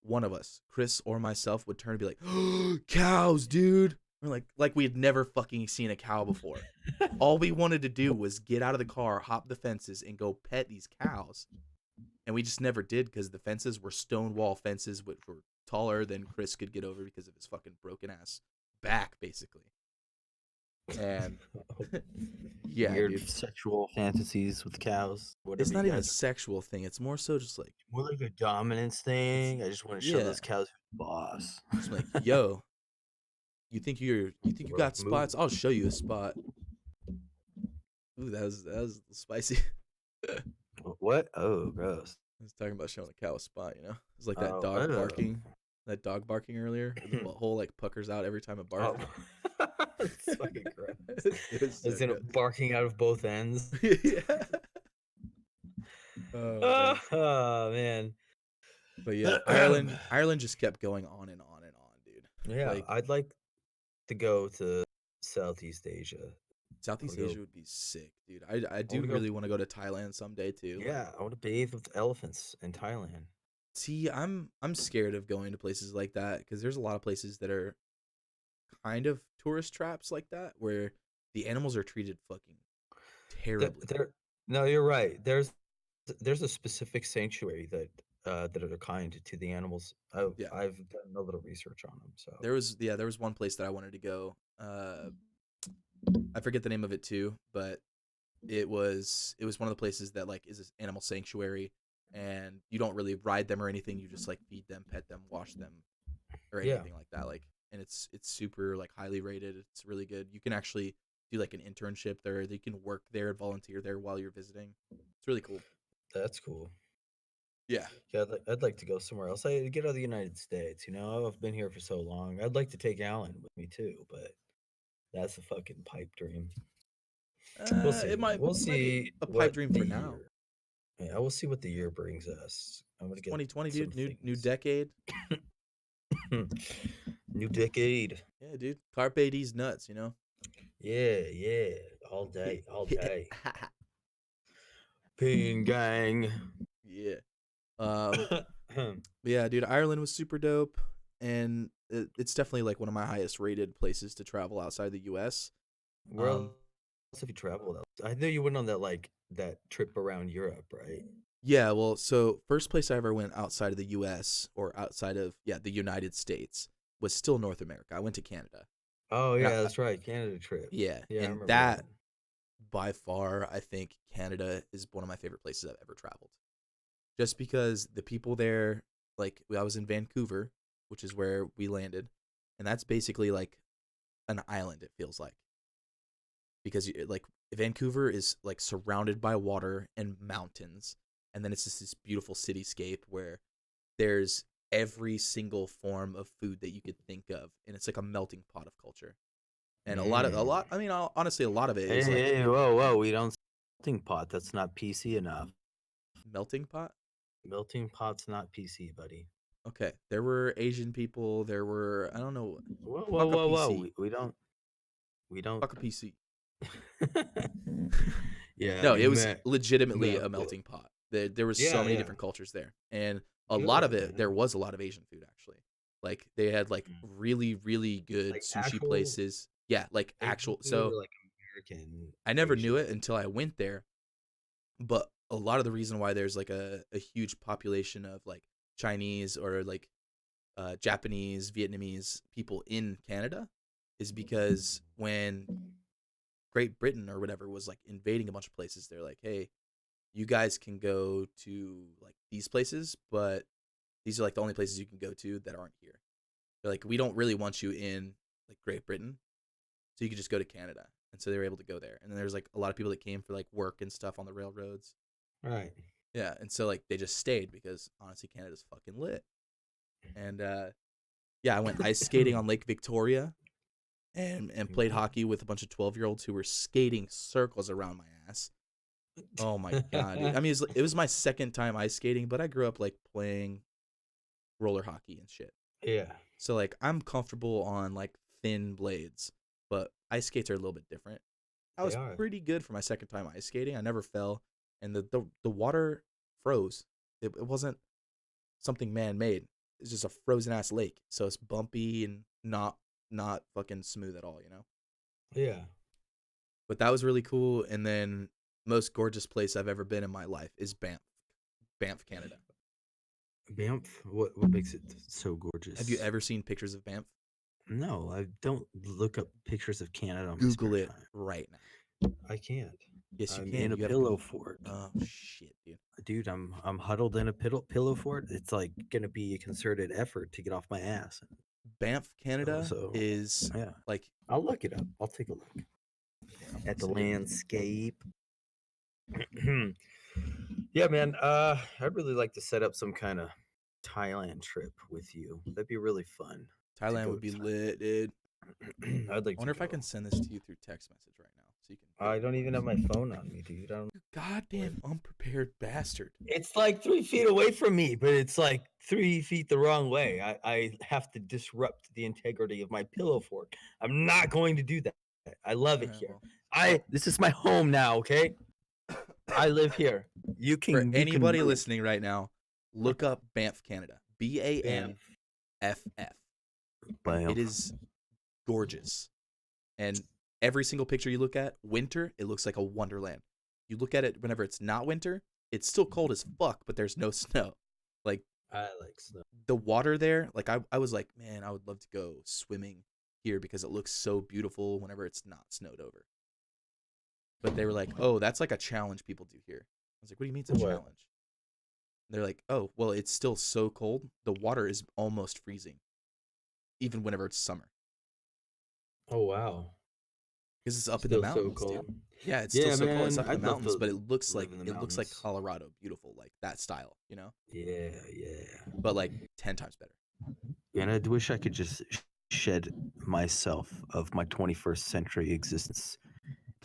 one of us, Chris or myself, would turn and be like, "Oh, cows, dude." We're like we had never fucking seen a cow before. All we wanted to do was get out of the car, hop the fences, and go pet these cows. And we just never did, because the fences were stone wall fences, which were taller than Chris could get over because of his fucking broken ass back, basically. And yeah, Weird dude, sexual fantasies with cows. Whatever it's not you even a guys. sexual thing. It's more so just like, More like a dominance thing. I just want to show yeah, those cows who's boss. just like, yo, you think you Bro, got move. spots? I'll show you a spot. Ooh, that was spicy. I What? Oh, gross. was talking about showing a cow a spot, you know? It's like Oh, that dog barking earlier. The butthole like puckers out every time it Oh, barks. it's fucking gross. It was so It's in gross. barking out of both ends. Yeah. Oh, man. Oh man. But yeah, Ireland just kept going on and on and on, dude. Yeah, Like I'd like to go to Southeast Asia. Southeast go- Asia would be sick, dude. I do wanna go- really want to go to Thailand someday too. Like, Yeah, I want to bathe with elephants in Thailand. see, I'm scared of going to places like that because there's a lot of places that are kind of tourist traps like that where the animals are treated fucking terribly. No, you're right. There's a specific sanctuary that are kind to the animals. Yeah. I've done a little research on them. So There was one place that I wanted to go. I forget the name of it too, but it was one of the places that like is this animal sanctuary, and you don't really ride them or anything. You just like feed them, pet them, wash them, or Yeah. anything like that. Like, and it's super like highly rated. It's really good. You can actually do like an internship there. You can work there and volunteer there while you're visiting. It's really cool. that's cool. Yeah. Yeah, I'd like to go somewhere else. I get out of the United States. You know, I've been here for so long. I'd like to take Alan with me too, but that's a fucking pipe dream. We'll see. It might We'll be see a pipe what dream the for now. year. Yeah, we'll see what the year brings us. I'm gonna It's get 2020, some dude. New things. decade. New decade. Yeah, dude. Carpe D's nuts, you know. Yeah, all day, all day. Peen gang. Yeah. But yeah, dude, Ireland was super dope, and it's definitely like one of my highest rated places to travel outside the U.S. Where else have you traveled? I know you went on that trip around Europe, right? Yeah, well, so first place I ever went outside of the U.S. or outside of the United States was still North America. I went to Canada. Oh And yeah, that's right, Canada trip. yeah, Yeah, I and remember that that. by far, I think Canada is one of my favorite places I've ever traveled. Just because the people there, like I was in Vancouver, which is where we landed, and that's basically like an island. It feels like because like Vancouver is like surrounded by water and mountains, and then it's just this beautiful cityscape where there's every single form of food that you could think of, and it's like a melting pot of culture. And I mean, honestly, a lot of it is like Hey, whoa, we don't melting pot. That's not PC enough. melting pot. Melting pot's not PC, buddy. Okay, there were Asian people. There were I don't know. Whoa, Fuck a whoa. PC. We don't. Fuck a PC. Yeah, No, you it was meant legitimately a melt it. melting pot. There was Yeah, so many yeah. different cultures there, and a lot of it Good. there was a lot of Asian food actually. Like they had like really good Like sushi actual places. Yeah, like Asian actual. food So or like American I never Asian knew it food? until I went there. But a lot of the reason why there's like a huge population of like Chinese or like Japanese, Vietnamese people in Canada is because when Great Britain or whatever was like invading a bunch of places, they're like, hey, you guys can go to like these places, but these are like the only places you can go to that aren't here. They're like, we don't really want you in like Great Britain, so you can just go to Canada. And so they were able to go there. And then there's like a lot of people that came for like work and stuff on the railroads. Right. Yeah, and so like they just stayed because honestly Canada's fucking lit. And yeah, I went ice skating on Lake Victoria and played hockey with a bunch of 12-year-olds who were skating circles around my ass. Oh my god, dude. I mean, it was my second time ice skating, but I grew up like playing roller hockey and shit. Yeah. So like I'm comfortable on like thin blades, but ice skates are a little bit different. I They was are. pretty good for my second time ice skating. I never fell, and the water froze. It wasn't something man made. It's just a frozen ass lake, so it's bumpy and not fucking smooth at all, you know. Yeah. But that was really cool. And then most gorgeous place I've ever been in my life is Banff, Canada. Banff. What makes it so gorgeous? Have you ever seen pictures of Banff? No, I don't look up pictures of Canada on my Google spare it time. right now. I can't. Yes, you I'm can. in a You gotta pillow fort. Oh shit, dude. Dude, I'm huddled in a pillow fort. It's like gonna be a concerted effort to get off my ass. Banff, Canada So is yeah, like I'll look it up. I'll take a look at the see. landscape. Yeah, man. I'd really like to set up some kind of Thailand trip with you. That'd be really fun. to Thailand go would be to lit, dude. Thailand. I'd like I wonder to if I go. can send this to you through text message right now, so you can. I don't even have my phone on me, dude. I don't. You goddamn unprepared bastard. It's like 3 feet away from me, but it's like 3 feet the wrong way. I have to disrupt the integrity of my pillow fort. I'm not going to do that. I love it Alright, here. well, This is my home now, okay? I live here. You for can anybody move. listening right now, look up Banff, Canada. BANFF. Banff. It is gorgeous. And every single picture you look at, winter, it looks like a wonderland. You look at it whenever it's not winter, it's still cold as fuck, but there's no snow. Like, I like snow. the water there, like I was like, man, I would love to go swimming here because it looks so beautiful whenever it's not snowed over. But they were like, oh, that's like a challenge people do here. I was like, what do you mean it's a What? challenge? They're like, oh, well, it's still so cold. The water is almost freezing, even whenever it's summer. Oh wow. Because it's up Still in the mountains, so dude. cold. Yeah, it's Yeah, still so cold. It's man, up in I'd the love mountains, to but it looks live like in the looks like mountains. Colorado, beautiful, like that style, you know? Yeah. But like 10 times better. And I wish I could just shed myself of my 21st century existence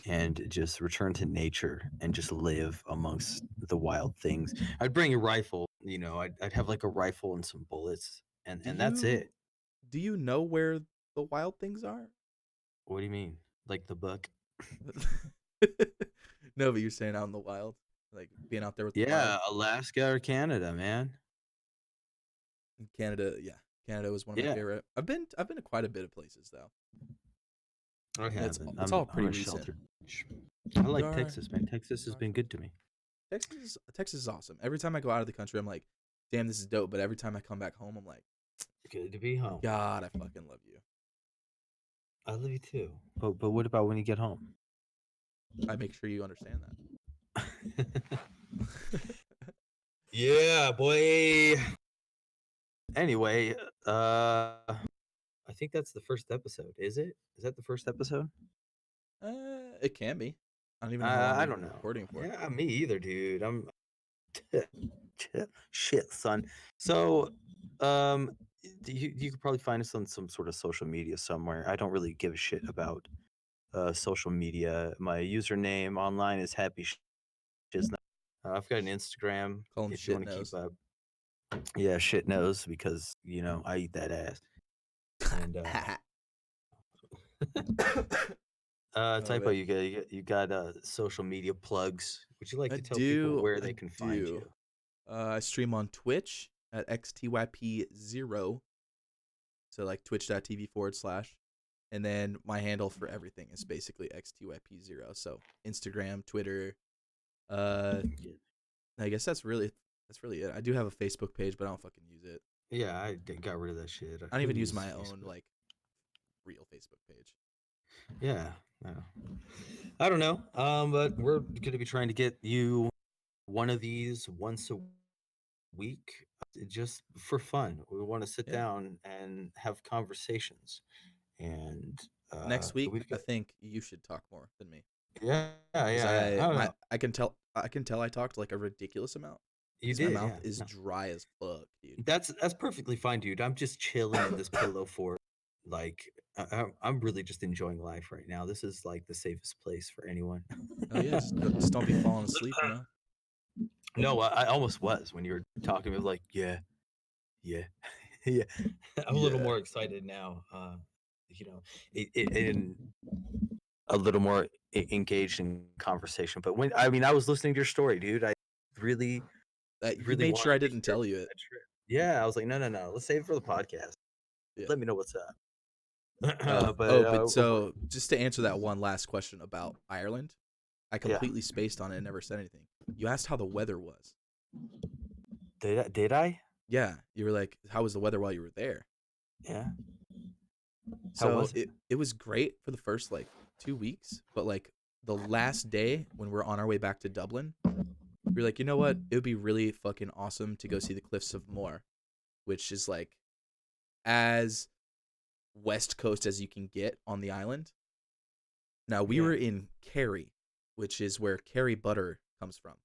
and just return to nature and just live amongst the wild things. I'd bring a rifle, I'd have like a rifle and some bullets, and that's it. Do you know where the wild things are? What do you mean? Like the buck? No, but you're saying out in the wild, like being out there with the Yeah, wild. Alaska or Canada, man. Canada, yeah, Canada was one of my Yeah. favorite. I've been to quite a bit of places though. I It's- haven't. it's I'm- all pretty I'm a recent. sheltered. I like are- Texas, man. Texas has been good to me. Texas is awesome. Every time I go out of the country, I'm like, damn, this is dope. But every time I come back home, I'm like, Good to be home. God, I fucking love you. I love you too. But what about when you get home? I make sure you understand that. Yeah, boy. Anyway, I think that's the first episode. Is it? Is that the first episode? It can be. I don't even know how long I we've don't been know. recording for. Yeah, me either, dude. I'm shit, son. So, you could probably find us on some sort of social media somewhere. I don't really give a shit about social media. My username online is Happy Shiznut. I've got an Instagram Call him if you want to Shit keep up. Yeah, shit knows because I eat that ass. And Typo, man. you got social media plugs. Would you like I to tell do, people where I they can find do. you? I stream on Twitch at XTYP0. So like twitch.tv/. And then my handle for everything is basically XTYP0. So Instagram, Twitter. I guess that's really it. I do have a Facebook page, but I don't fucking use it. Yeah, I got rid of that shit. I don't even use my own like real Facebook page. Yeah, I don't know. But we're gonna be trying to get you one of these once a week, just for fun. We want to sit Yeah. down and have conversations. And Next week, we've I got, think you should talk more than me. yeah. 'Cause I don't know. I can tell I talked like a ridiculous amount. You 'Cause did. my mouth yeah. is No. dry as fuck, dude. That's perfectly fine, dude. I'm just chilling in this pillow fort. Like I'm really just enjoying life right now. This is like the safest place for anyone. Oh yeah, just don't be falling asleep, you know. No, I almost was when you were talking. I was like, yeah. yeah. I'm a little Yeah. more excited now. In a little more engaged in conversation. But I was listening to your story, dude. I really You really made sure I wanted to didn't hear tell you it. that trip. Yeah, I was like, no. Let's save it for the podcast. Yeah. Let me know what's up. But so just to answer that one last question about Ireland, I completely spaced on it and never said anything. You asked how the weather was. Did I? Yeah, you were like, how was the weather while you were there? Yeah. How So was it? it was great for the first like 2 weeks, but like the last day when we're on our way back to Dublin, we were like, you know what? It would be really fucking awesome to go see the Cliffs of Moher, which is like as west coast as you can get on the island. Now we Yeah. were in Kerry, which is where Kerry butter comes from,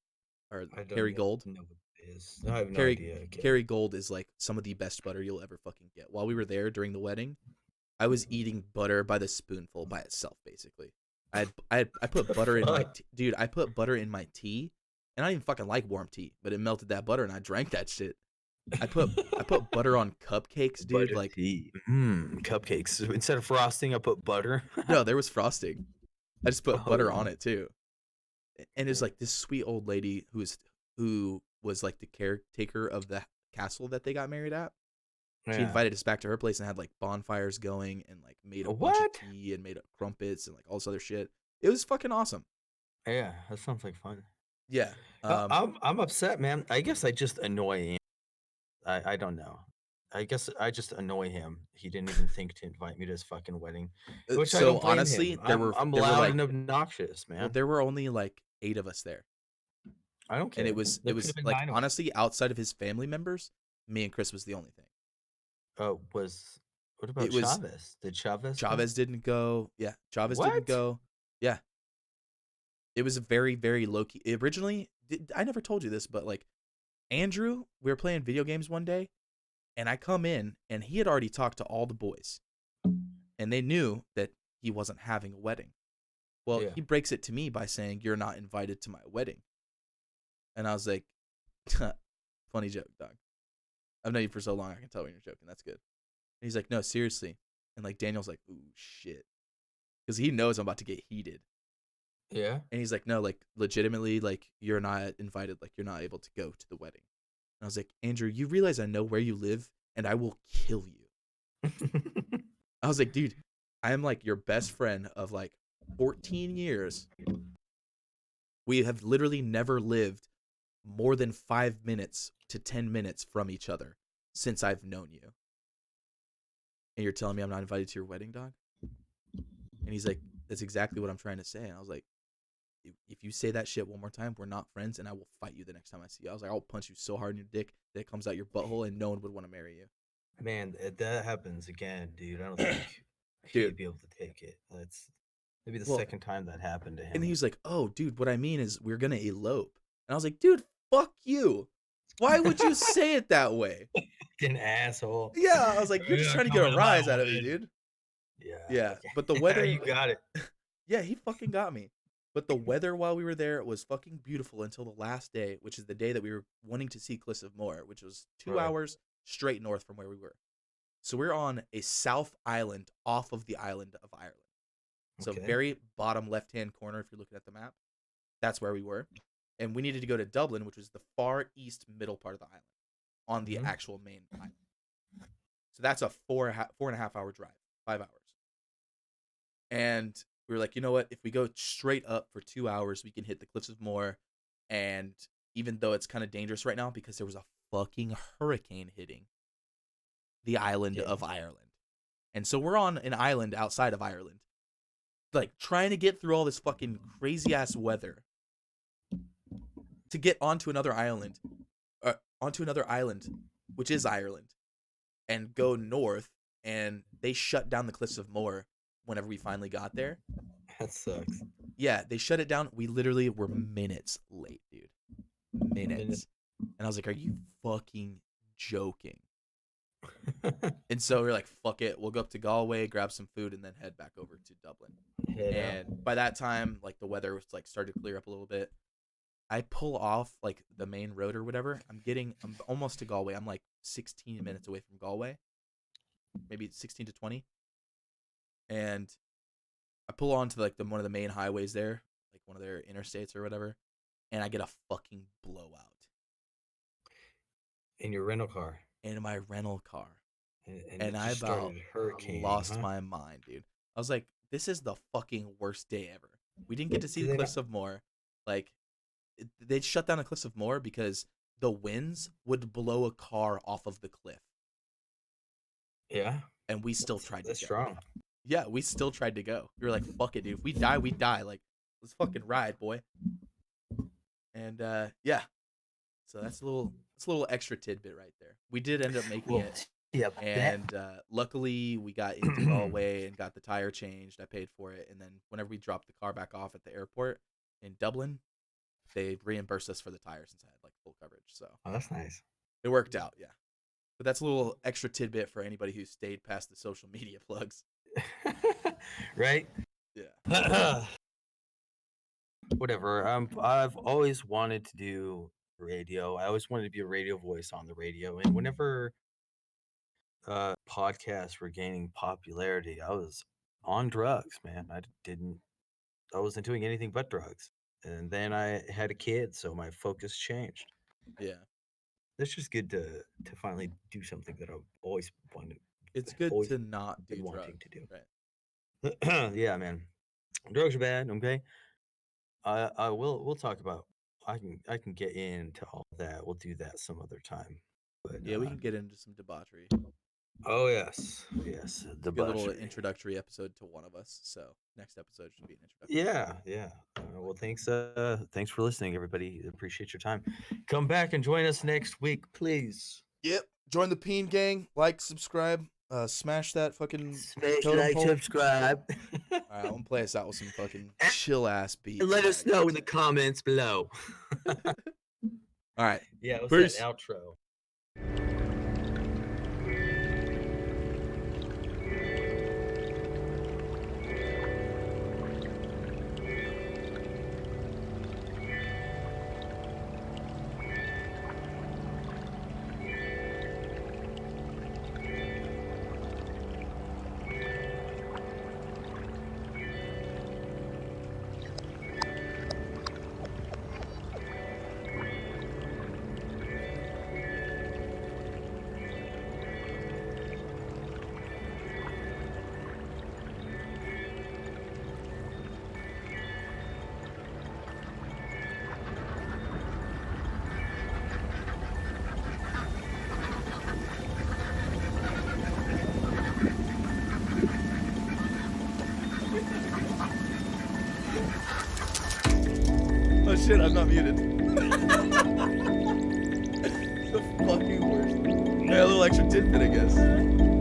or I don't Kerry Gold. know what it is. I have no Kerry idea. Okay. Kerry Gold is like some of the best butter you'll ever fucking get. While we were there during the wedding, I was eating butter by the spoonful by itself, basically. I put butter in my Fuck. dude. I put butter in my tea, and I didn't even fucking like warm tea, but it melted that butter, and I drank that shit. I put butter on cupcakes, dude. Butter Like tea. Cupcakes. Instead of frosting, I put butter. no, there was frosting. I just put Oh, butter yeah. on it too. And it's like this sweet old lady who was like the caretaker of the castle that they got married at. She Yeah. invited us back to her place and had like bonfires going and like made a bunch What? of tea and made crumpets and like all this other shit. It was fucking awesome. Yeah, that sounds like fun. Yeah. I'm upset, man. I guess I just annoy him. I don't know. I guess I just annoy him. He didn't even think to invite me to his fucking wedding, which I So don't blame honestly, him. there were I'm there were loud like and obnoxious, man. well, there were only like 8 of us there. I don't care. And it was There could've been like 9 of us. honestly outside of his family members, me and Chris was the only thing. What about It was Chavez? Did Chavez? come? Chavez didn't go. Yeah, Chavez didn't What? go. Yeah. It was a very, very low key. Originally, I never told you this, but like Andrew, we were playing video games one day, and I come in, and he had already talked to all the boys, and they knew that he wasn't having a wedding. Well, Yeah. he breaks it to me by saying, "You're not invited to my wedding," and I was like, "Funny joke, dog. I've known you for so long, I can tell when you're joking. That's good." And he's like, "No, seriously," and like Daniel's like, "Ooh, shit," because he knows I'm about to get heated. Yeah. And he's like, no, like legitimately, like you're not invited, like you're not able to go to the wedding. And I was like, Andrew, you realize I know where you live and I will kill you. I was like, dude, I am like your best friend of like 14 years. We have literally never lived more than 5 minutes to 10 minutes from each other since I've known you. And you're telling me I'm not invited to your wedding, dog? And he's like, that's exactly what I'm trying to say. And I was like, if you say that shit one more time, we're not friends, and I will fight you the next time I see you. I was like, I'll punch you so hard in your dick that it comes out your butthole, and no one would want to marry you. Man, if that happens again, dude, I don't think Dude. he'd be able to take it. That's maybe the Well, second time that happened to him. And he was like, oh, dude, what I mean is we're going to elope. And I was like, dude, fuck you. Why would you say it that way? An asshole. Yeah, I was like, you're just trying to get a rise out of me, dude. Yeah. Yeah, but the weather... You got it. Yeah, he fucking got me. But the weather while we were there was fucking beautiful until the last day, which is the day that we were wanting to see Cliffs of Moher, which was 2 Right. hours straight north from where we were. So we're on a south island off of the island of Ireland. So Okay. very bottom left-hand corner if you're looking at the map. That's where we were. And we needed to go to Dublin, which was the far east middle part of the island on the Mhm. actual main island. So that's a 4.5 hour drive, 5 hours. And we were like, you know what? If we go straight up for 2 hours, we can hit the Cliffs of Moher. And even though it's kind of dangerous right now because there was a fucking hurricane hitting the island of Ireland. And so we're on an island outside of Ireland, like trying to get through all this fucking crazy ass weather to get onto another island, which is Ireland, and go north. And they shut down the Cliffs of Moher whenever we finally got there. That sucks. Yeah, they shut it down. We literally were minutes late, dude. Minutes. And I was like, are you fucking joking? And so we're like, fuck it. We'll go up to Galway, grab some food, and then head back over to Dublin. And by that time, like the weather was like started to clear up a little bit. I pull off like the main road or whatever. I'm almost to Galway. I'm like 16 minutes away from Galway. Maybe 16 to 20. And I pull onto like one of the main highways there, like one of their interstates or whatever, and I get a fucking blowout In your rental car. in my rental car. And And it I just about started hurricaning, lost huh? my mind, dude. I was like, this is the fucking worst day ever. We didn't get to see Do the they Cliffs of Moher. Like, they shut down the Cliffs of Moher because the winds would blow a car off of the cliff, Yeah. and we still tried to That's go. strong. Yeah, we still tried to go. We were like, fuck it, dude. If we die, we die. Like, let's fucking ride, boy. And yeah. So that's a little extra tidbit right there. We did end up making it. Yeah. And luckily we got Indy all the way and got the tire changed. I paid for it. And then whenever we dropped the car back off at the airport in Dublin, they reimbursed us for the tire since I had like full coverage. So Oh, that's nice. it worked out, yeah. But that's a little extra tidbit for anybody who stayed past the social media plugs. Right? Yeah. Whatever. I've always wanted to do radio. I always wanted to be a radio voice on the radio. And whenever podcasts were gaining popularity, I was on drugs, man. I wasn't doing anything but drugs. And then I had a kid, so my focus changed. Yeah. It's just good to finally do something that I've always wanted. It's good always to not do been drugs. wanting to do. Right. Yeah, man. Drugs are bad, okay? We'll talk about I can get into all that. We'll do that some other time. But Yeah, we can get into some debauchery. oh yes. Be a little Debauchery. introductory episode to one of us. So next episode should be an introduction. Yeah. Well, thanks for listening, everybody. Appreciate your time. Come back and join us next week, please. Yep. Join the P.E.E.N gang. Like, subscribe. Smash that fucking Smash totem like, pole. subscribe. All right, I'm gonna play us out with some fucking chill ass beats. And let us know in the comments below. All right. Yeah, what's Peace. that outro? Oh shit, I'm not muted. The fucking worst. Yeah, a little extra tidbit, I guess.